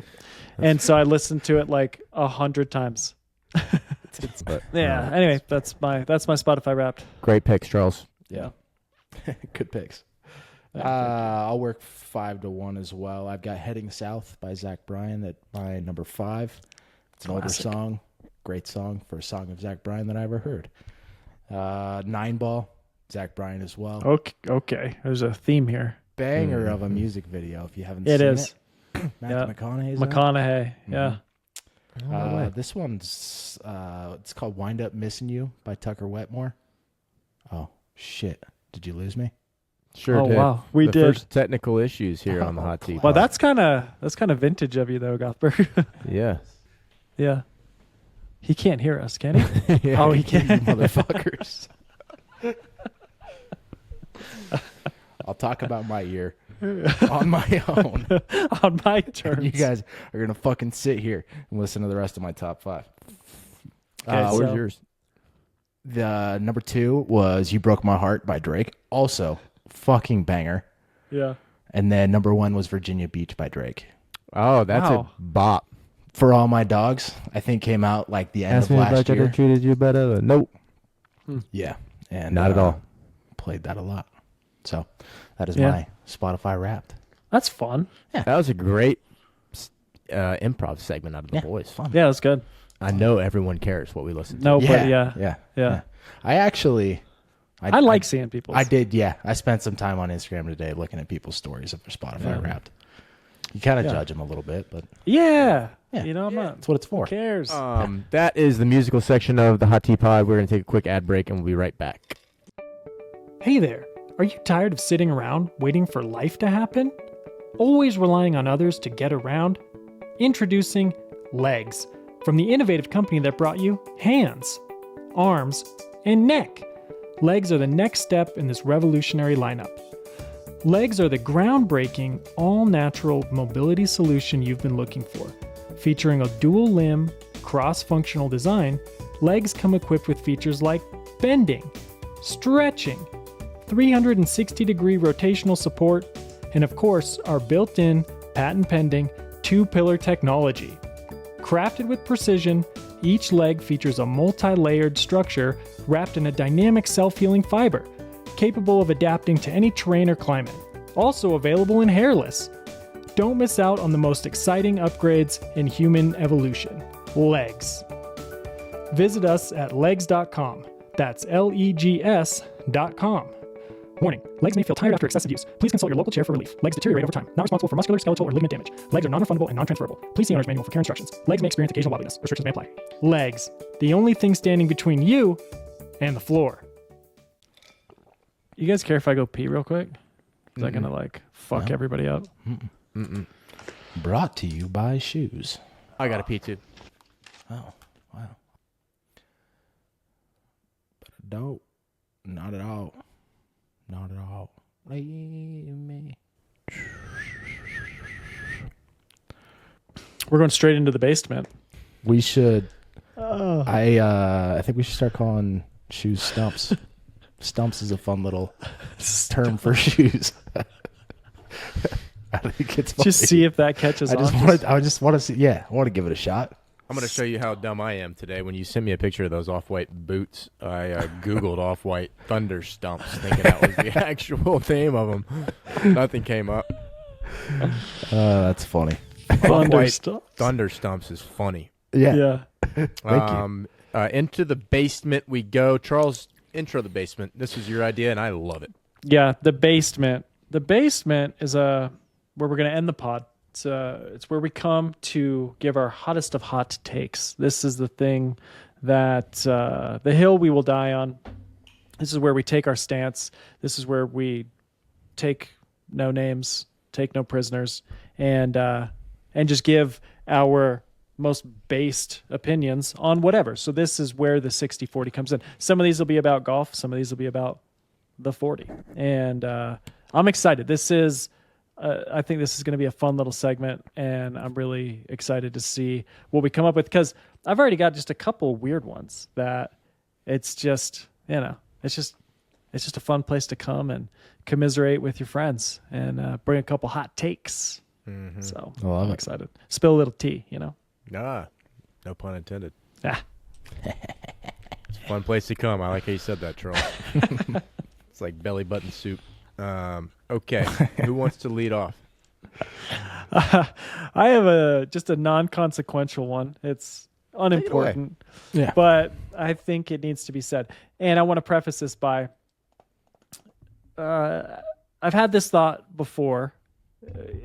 And so I listened to it like 100 times. Anyway, that's my Spotify Wrapped. Great picks, Charles. Yeah. Good picks. I'll work 5 to 1 as well. I've got Heading South by Zach Bryan at my number 5. It's an older song. Great song for a song of Zach Bryan that I ever heard. 9 Ball, Zach Bryan as well. Okay. There's a theme here. Banger of a music video if you haven't It seen is. it. Matthew McConaughey's in it. McConaughey. Yeah. This one's it's called Wind Up Missing You by Tucker Wetmore. Oh shit. Did you lose me? Sure Oh, did. wow. We the did. First technical issues here on the Hot Tea. Well, Pod. that's kind of vintage of you though, Gothberg. Yeah. Yeah. He can't hear us, can he? Yeah. Oh, he can. Motherfuckers. I'll talk about my ear on my own. On my terms. You guys are gonna fucking sit here and listen to the rest of my top 5. Okay, Where's so- yours? The number 2 was You Broke My Heart by Drake. Also, fucking banger. Yeah. And then number 1 was Virginia Beach by Drake. Oh, that's Wow. a bop. For All My Dogs, I think came out like the end of last year. treated you better. Nope. Yeah. And Not at all. Played that a lot. So that is Yeah. my Spotify Wrapped. That's fun. That was a great improv segment out of the boys. Fun. Yeah, that's good. I know everyone cares what we listen to. No, but yeah. Yeah. I actually I like seeing people. I did, yeah. I spent some time on Instagram today looking at people's stories of their Spotify Wrapped. You kind of judge them a little bit, but Yeah. Yeah. I'm not. that's what it's for. Who cares? That is the musical section of the Hot Tea Pod. We're going to take a quick ad break and we'll be right back. Hey there. Are you tired of sitting around waiting for life to happen? Always relying on others to get around? Introducing Legs, from the innovative company that brought you hands, arms, and neck. Legs are the next step in this revolutionary lineup. Legs are the groundbreaking, all-natural mobility solution you've been looking for. Featuring a dual-limb, cross-functional design, Legs come equipped with features like bending, stretching, 360-degree rotational support, and of course, our built-in, patent-pending, 2-pillar technology. Crafted with precision, each leg features a multi-layered structure wrapped in a dynamic self-healing fiber, capable of adapting to any terrain or climate. Also available in hairless. Don't miss out on the most exciting upgrades in human evolution. Legs. Visit us at legs.com. That's legs.com. Warning, legs may feel tired after excessive use. Please consult your local chair for relief. Legs deteriorate over time. Not responsible for muscular, skeletal, or ligament damage. Legs are non-refundable and non-transferable. Please see owner's manual for care instructions. Legs may experience occasional wobbliness. Restrictions may apply. Legs. The only thing standing between you and the floor. You guys care if I go pee real quick? Is that gonna fuck everybody up? Brought to you by Shoes. I got a pee too. Oh, wow. But I don't. Not at all. Not at all. Leave me. We're going straight into the basement. We should. I think we should start calling shoes stumps. Stumps is a fun little term for shoes. I think it's funny. Just see if that catches on. I just want to see. Yeah, I want to give it a shot. I'm going to show you how dumb I am today. When you sent me a picture of those off-white boots, I Googled off-white thunder stumps, thinking that was the actual name of them. Nothing came up. That's funny. Thunder Off-white stuff. thunder stumps is funny. Yeah. Yeah. Thank you. Into the basement we go. Charles, intro the basement. This was your idea, and I love it. Yeah, the basement. The basement is where we're going to end the pod. It's where we come to give our hottest of hot takes. This is the thing that the hill we will die on. This is where we take our stance. This is where we take no names, take no prisoners, and just give our most based opinions on whatever. So this is where the 60-40 comes in. Some of these will be about golf. Some of these will be about the 40. And I'm excited. This is, I think this is going to be a fun little segment, and I'm really excited to see what we come up with, because I've already got just a couple weird ones that it's just, it's just a fun place to come and commiserate with your friends and bring a couple hot takes. Mm-hmm. So I love I'm it. excited. Spill a little tea, Nah, no pun intended. Ah. It's a fun place to come. I like how you said that, Charles. It's like belly button soup. Okay, who wants to lead off? I have just a non-consequential one. It's unimportant, Yeah. but I think it needs to be said. And I want to preface this by, I've had this thought before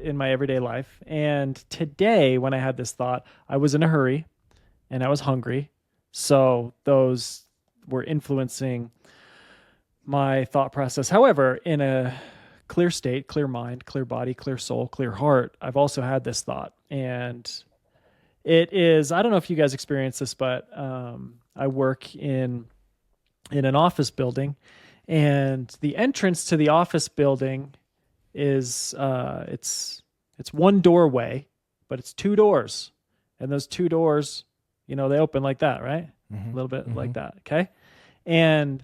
in my everyday life. And today, when I had this thought, I was in a hurry and I was hungry. So those were influencing my thought process. However, in a clear state, clear mind, clear body, clear soul, clear heart, I've also had this thought. And it is, I don't know if you guys experience this, but I work in an office building, and the entrance to the office building is it's one doorway, but it's two doors, and those two doors, they open like that, right? Mhm. A little bit Mhm. like that. Okay. And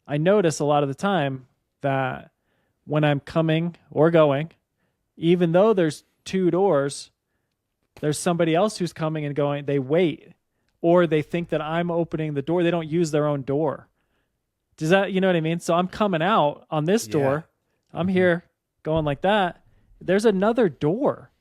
I notice a lot of the time that when I'm coming or going, even though there's two doors, there's somebody else who's coming and going. They wait, or they think that I'm opening the door. They don't use their own door. Does that, you know what I mean? So I'm coming out on this door. I'm here going like that. There's another door.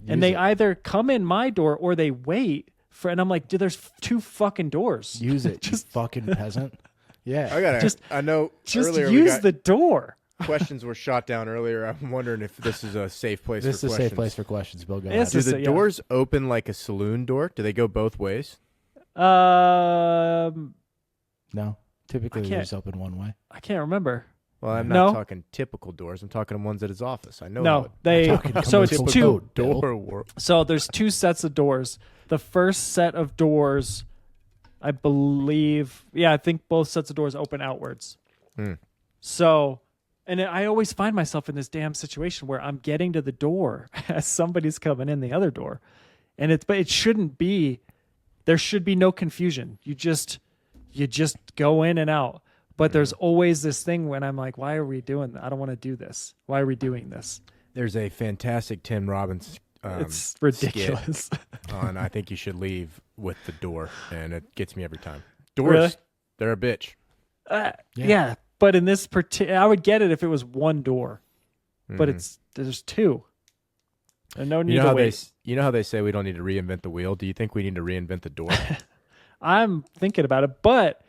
And they either come in my door or they wait for, and I'm like, dude, there's two fucking doors. Use it, Just- you fucking peasant. Yeah. I know Just earlier we use got the door. questions were shot down earlier. I'm wondering if this is a safe place This for is a questions. safe place for questions, Bill. Go Yes, ahead. Do the yeah. doors open like a saloon door? Do they go both ways? No. Typically, I they can't- just open one way. I can't remember. Well, I'm No. not talking typical doors. I'm talking ones at his office. I know. No, how it- they. talking So it's commercial two. code. Bill. door world. So there's two sets of doors. The first set of doors, I believe, I think both sets of doors open outwards. Hmm. So, and I always find myself in this damn situation where I'm getting to the door as somebody's coming in the other door, but it shouldn't be. There should be no confusion. You just go in and out. But there's always this thing when I'm like, why are we doing that? I don't want to do this. Why are we doing this? There's a fantastic Tim Robbins. It's ridiculous. On I think you should leave with the door, and it gets me every time. Doors, Really? they're a bitch. Yeah, but in this I would get it if it was one door, but Mhm. there's two, and no need You know to how wait. they say we don't need to reinvent the wheel. Do you think we need to reinvent the door? I'm thinking about it, but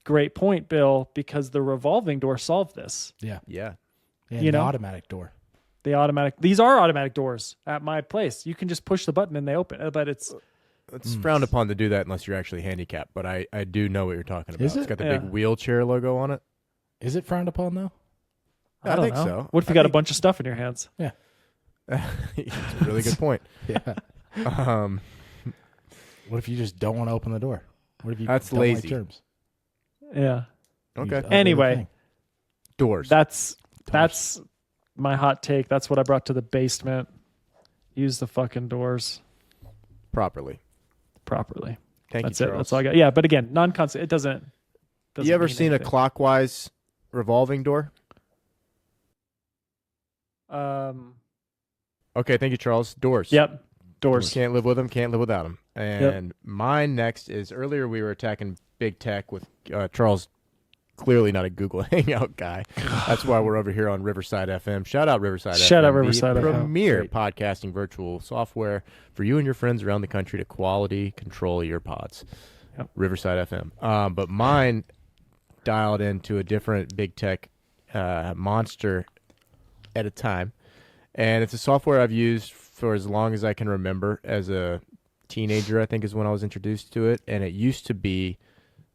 great point, Bill, because the revolving door solved this. Yeah. Yeah. And You the know? automatic door. These are automatic doors at my place. You can just push the button and they open, but it's It's frowned upon to do that unless you're actually handicapped, but I do know what you're talking about. Is It's it? got the Yeah. big wheelchair logo on it. Is it frowned upon though? I don't think know. so. What if you I got a think- bunch of stuff in your hands? It's a really good point. Yeah. Um, What if you just don't want to open the door? What if you That's don't lazy. like germs? Yeah. okay. Use Anyway. everything. Doors. That's my hot take. That's what I brought to the basement. Use the fucking doors Properly. properly. Thank That's you, it. Charles. That's all I got. Yeah, but again, non-concept. It doesn't You ever mean seen a anything. clockwise revolving door? Okay, thank you, Charles. Doors. Yep. Doors. Can't live with them, can't live without them. And mine next is earlier we were attacking big tech with Charles, clearly not a Google Hangout guy. That's why we're over here on Riverside FM. Shout out Riverside FM. Shout out Riverside the FM. premier Great. podcasting virtual software for you and your friends around the country to quality control your pods. Yep. Riverside FM. But mine dialed into a different big tech monster at a time. And it's a software I've used for as long as I can remember. As a teenager, I think is when I was introduced to it. And it used to be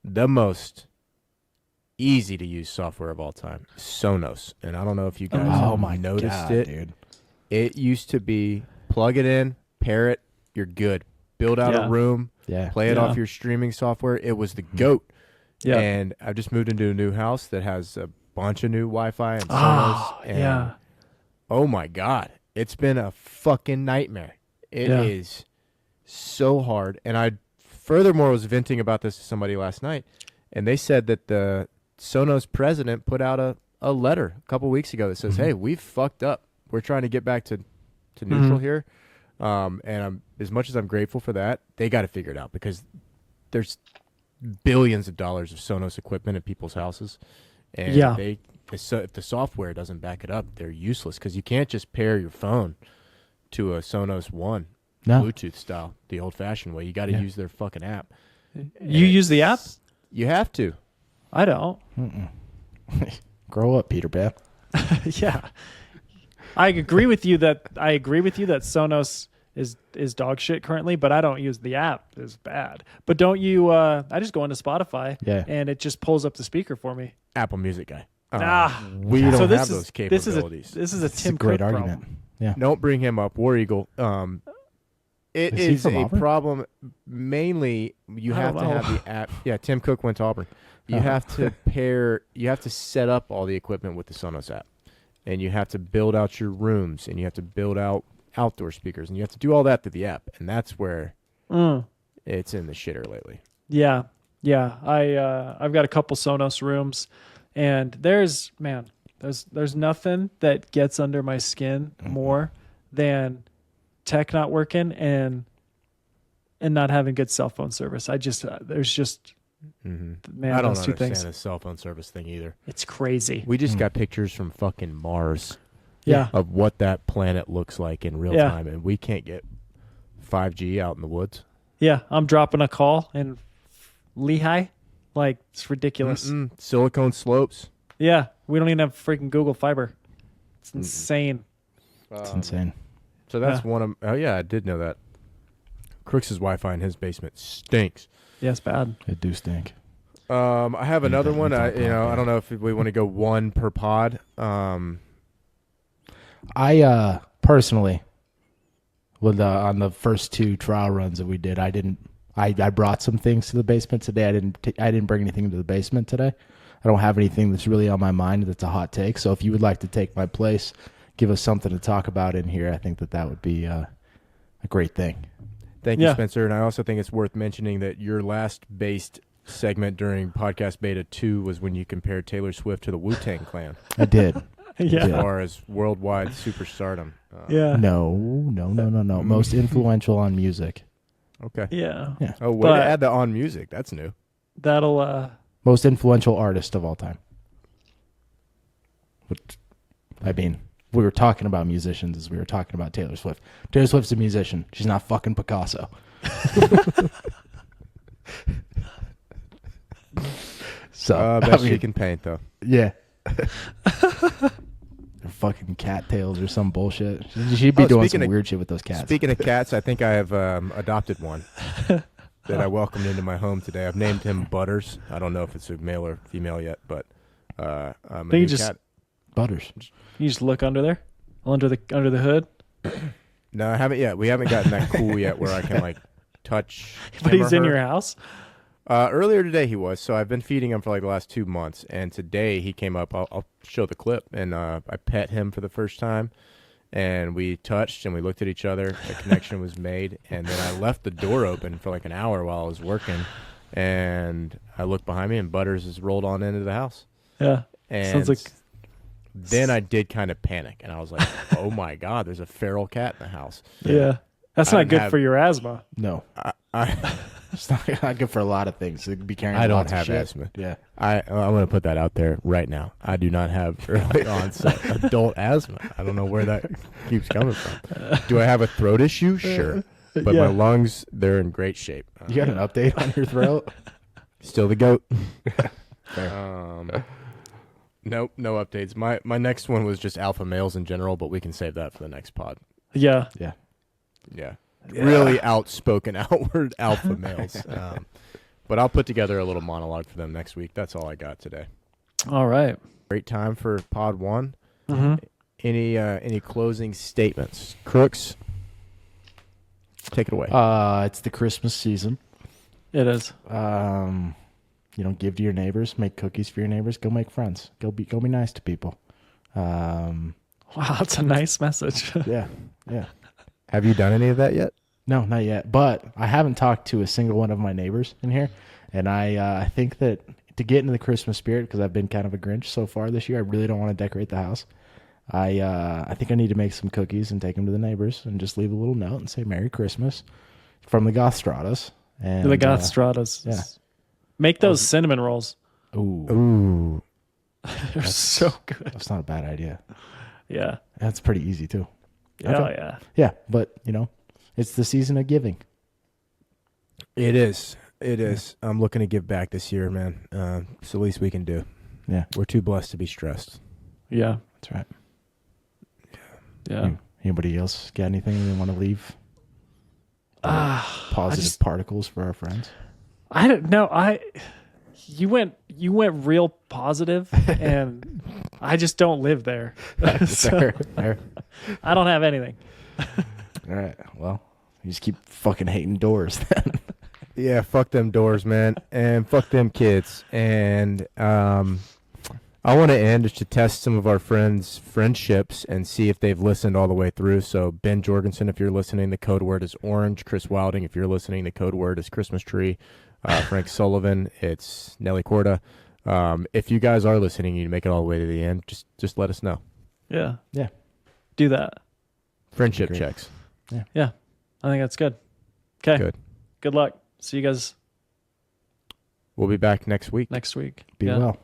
the most easy to use software of all time, Sonos. And I don't know if you guys noticed it. dude. It used to be plug it in, pair it, you're good. Build out Yeah. a room, Yeah. play it Yeah. off your streaming software. It was the GOAT. Yeah. And I've just moved into a new house that has a bunch of new Wi-Fi and Sonos. Oh, and yeah. oh my God, it's been a fucking nightmare. It Yeah. is so hard. And I furthermore was venting about this to somebody last night, and they said that the Sonos president put out a letter a couple weeks ago that says, "Hey, we've fucked up. We're trying to get back to neutral here." And I'm, as much as I'm grateful for that, they got to figure it out because there's billions of dollars of Sonos equipment in people's houses, and Yeah. if the software doesn't back it up, they're useless because you can't just pair your phone to a Sonos One No. Bluetooth style the old-fashioned way. You got to use their fucking app. You use the app? You have to. I don't. Grow up, Peter Pan. Yeah. I agree with you that Sonos is dog shit currently, but I don't use the app. It's bad. But don't you I just go into Spotify Yeah. and it just pulls up the speaker for me. Apple Music guy. We don't so this have is, those capabilities. This is a It's Tim a great Cook argument. problem. Yeah. Don't bring him up. War Eagle. It Is he is from a Auburn? problem. Mainly, you I have don't to know. have the app. Yeah, Tim Cook went to Auburn. You have to pair. You have to set up all the equipment with the Sonos app, and you have to build out your rooms, and you have to build out outdoor speakers, and you have to do all that through the app, and that's where it's in the shitter lately. Yeah. Yeah. I've got a couple Sonos rooms and there's nothing that gets under my skin more than tech not working and not having good cell phone service. I just there's just man, I don't those two understand things. the cell phone service thing either. It's crazy. We just got pictures from fucking Mars Yeah. of what that planet looks like in real Yeah. time, and we can't get 5G out in the woods. Yeah. I'm dropping a call in Lehigh. Like it's ridiculous. Silicone slopes. Yeah. We don't even have freaking Google Fiber. It's insane. It's insane. So that's Yeah. one of. Oh yeah, I did know that. Crooks' Wi-Fi in his basement stinks. Yeah, it's bad. It do stink. I have another one. I talk about I don't know if we want to go one per pod. I personally, with on the first two trial runs that we did, I brought some things to the basement today. I didn't bring anything to the basement today. I don't have anything that's really on my mind that's a hot take. So if you would like to take my place, give us something to talk about in here, I think that would be a great thing. Thank you, Yeah. Spencer. And I also think it's worth mentioning that your last based segment during podcast beta 2 was when you compared Taylor Swift to the Wu-Tang Clan I did. as Yeah. far as worldwide superstardom. Yeah. No. Most influential on music. Okay. Yeah. Oh, way But- to add the on music. That's new. That'll Most influential artist of all time. But, I mean, we were talking about musicians as we were talking about Taylor Swift. Taylor Swift's a musician. She's not fucking Picasso. So, I bet she can paint, though. yeah. Or fucking cattails or some bullshit. She'd be doing speaking some of- weird shit with those cats. Speaking of cats, I think I have adopted one that I welcomed into my home today. I've named him Butters. I don't know if it's a male or female yet, but I'm a Think new you just- cat. Butters. you just look under there, under the hood. No, I haven't yet. We haven't gotten that cool yet where I can like touch. But him or he's in her. your house. Earlier today he was, so I've been feeding him for like the last 2 months, and today he came up. I'll show the clip, and I pet him for the first time, and we touched and we looked at each other. The connection was made, and then I left the door open for like an hour while I was working, and I looked behind me, and Butters has rolled on into the house. Yeah. And Sounds like then I did kind of panic, and I was like, "Oh my God, there's a feral cat in the house." yeah. That's I not didn't good have- for your asthma. No. I It's not good for a lot of things. It could be carrying I don't lots of have shit. asthma. Yeah. I'm going to put that out there right now. I do not have early onset adult asthma. I don't know where that keeps coming from. Do I have a throat issue? Sure. but Yeah. my lungs, they're in great shape. You got an update on your throat? Still the goat. Fair. Nope, no updates. My next one was just alpha males in general, but we can save that for the next pod. Yeah. Yeah. Really outspoken, outward alpha males. But I'll put together a little monologue for them next week. That's all I got today. All right. Great time for pod 1. Mm-hmm. Any closing statements? Crooks, take it away. It's the Christmas season. It is. Give to your neighbors, make cookies for your neighbors, go make friends. Go be nice to people. Wow, that's a nice message. Yeah. Have you done any of that yet? No, not yet. But I haven't talked to a single one of my neighbors in here, and I think that to get into the Christmas spirit, because I've been kind of a Grinch so far this year, I really don't want to decorate the house. I think I need to make some cookies and take them to the neighbors and just leave a little note and say Merry Christmas from the Gothstradas. And The Gothstradas. yeah. Make those cinnamon rolls. Ooh. They're so good. That's not a bad idea. Yeah. That's pretty easy too. Oh, Okay. yeah. Yeah, but it's the season of giving. It is. It is. I'm looking to give back this year, man. It's the least we can do. Yeah, We're too blessed to be stressed. Yeah. that's right. Yeah. Anybody else got anything they want to leave? Positive just- particles for our friends. I don't know. You went real positive, and I just don't live there. So, Fair. I don't have anything. All right. Well, you just keep fucking hating doors then. Yeah, fuck them doors, man, and fuck them kids. And I want to end just to test some of our friends' friendships and see if they've listened all the way through. So Ben Jorgensen, if you're listening, the code word is orange. Chris Wilding, if you're listening, the code word is Christmas tree. Frank Sullivan, it's Nelly Corda. If you guys are listening, you make it all the way to the end. Just let us know. Yeah. Yeah. Do that. Friendship Great. checks. Yeah. I think that's good. Okay. Good. Good luck. See you guys We'll be back next week. next week. Be Yeah. well.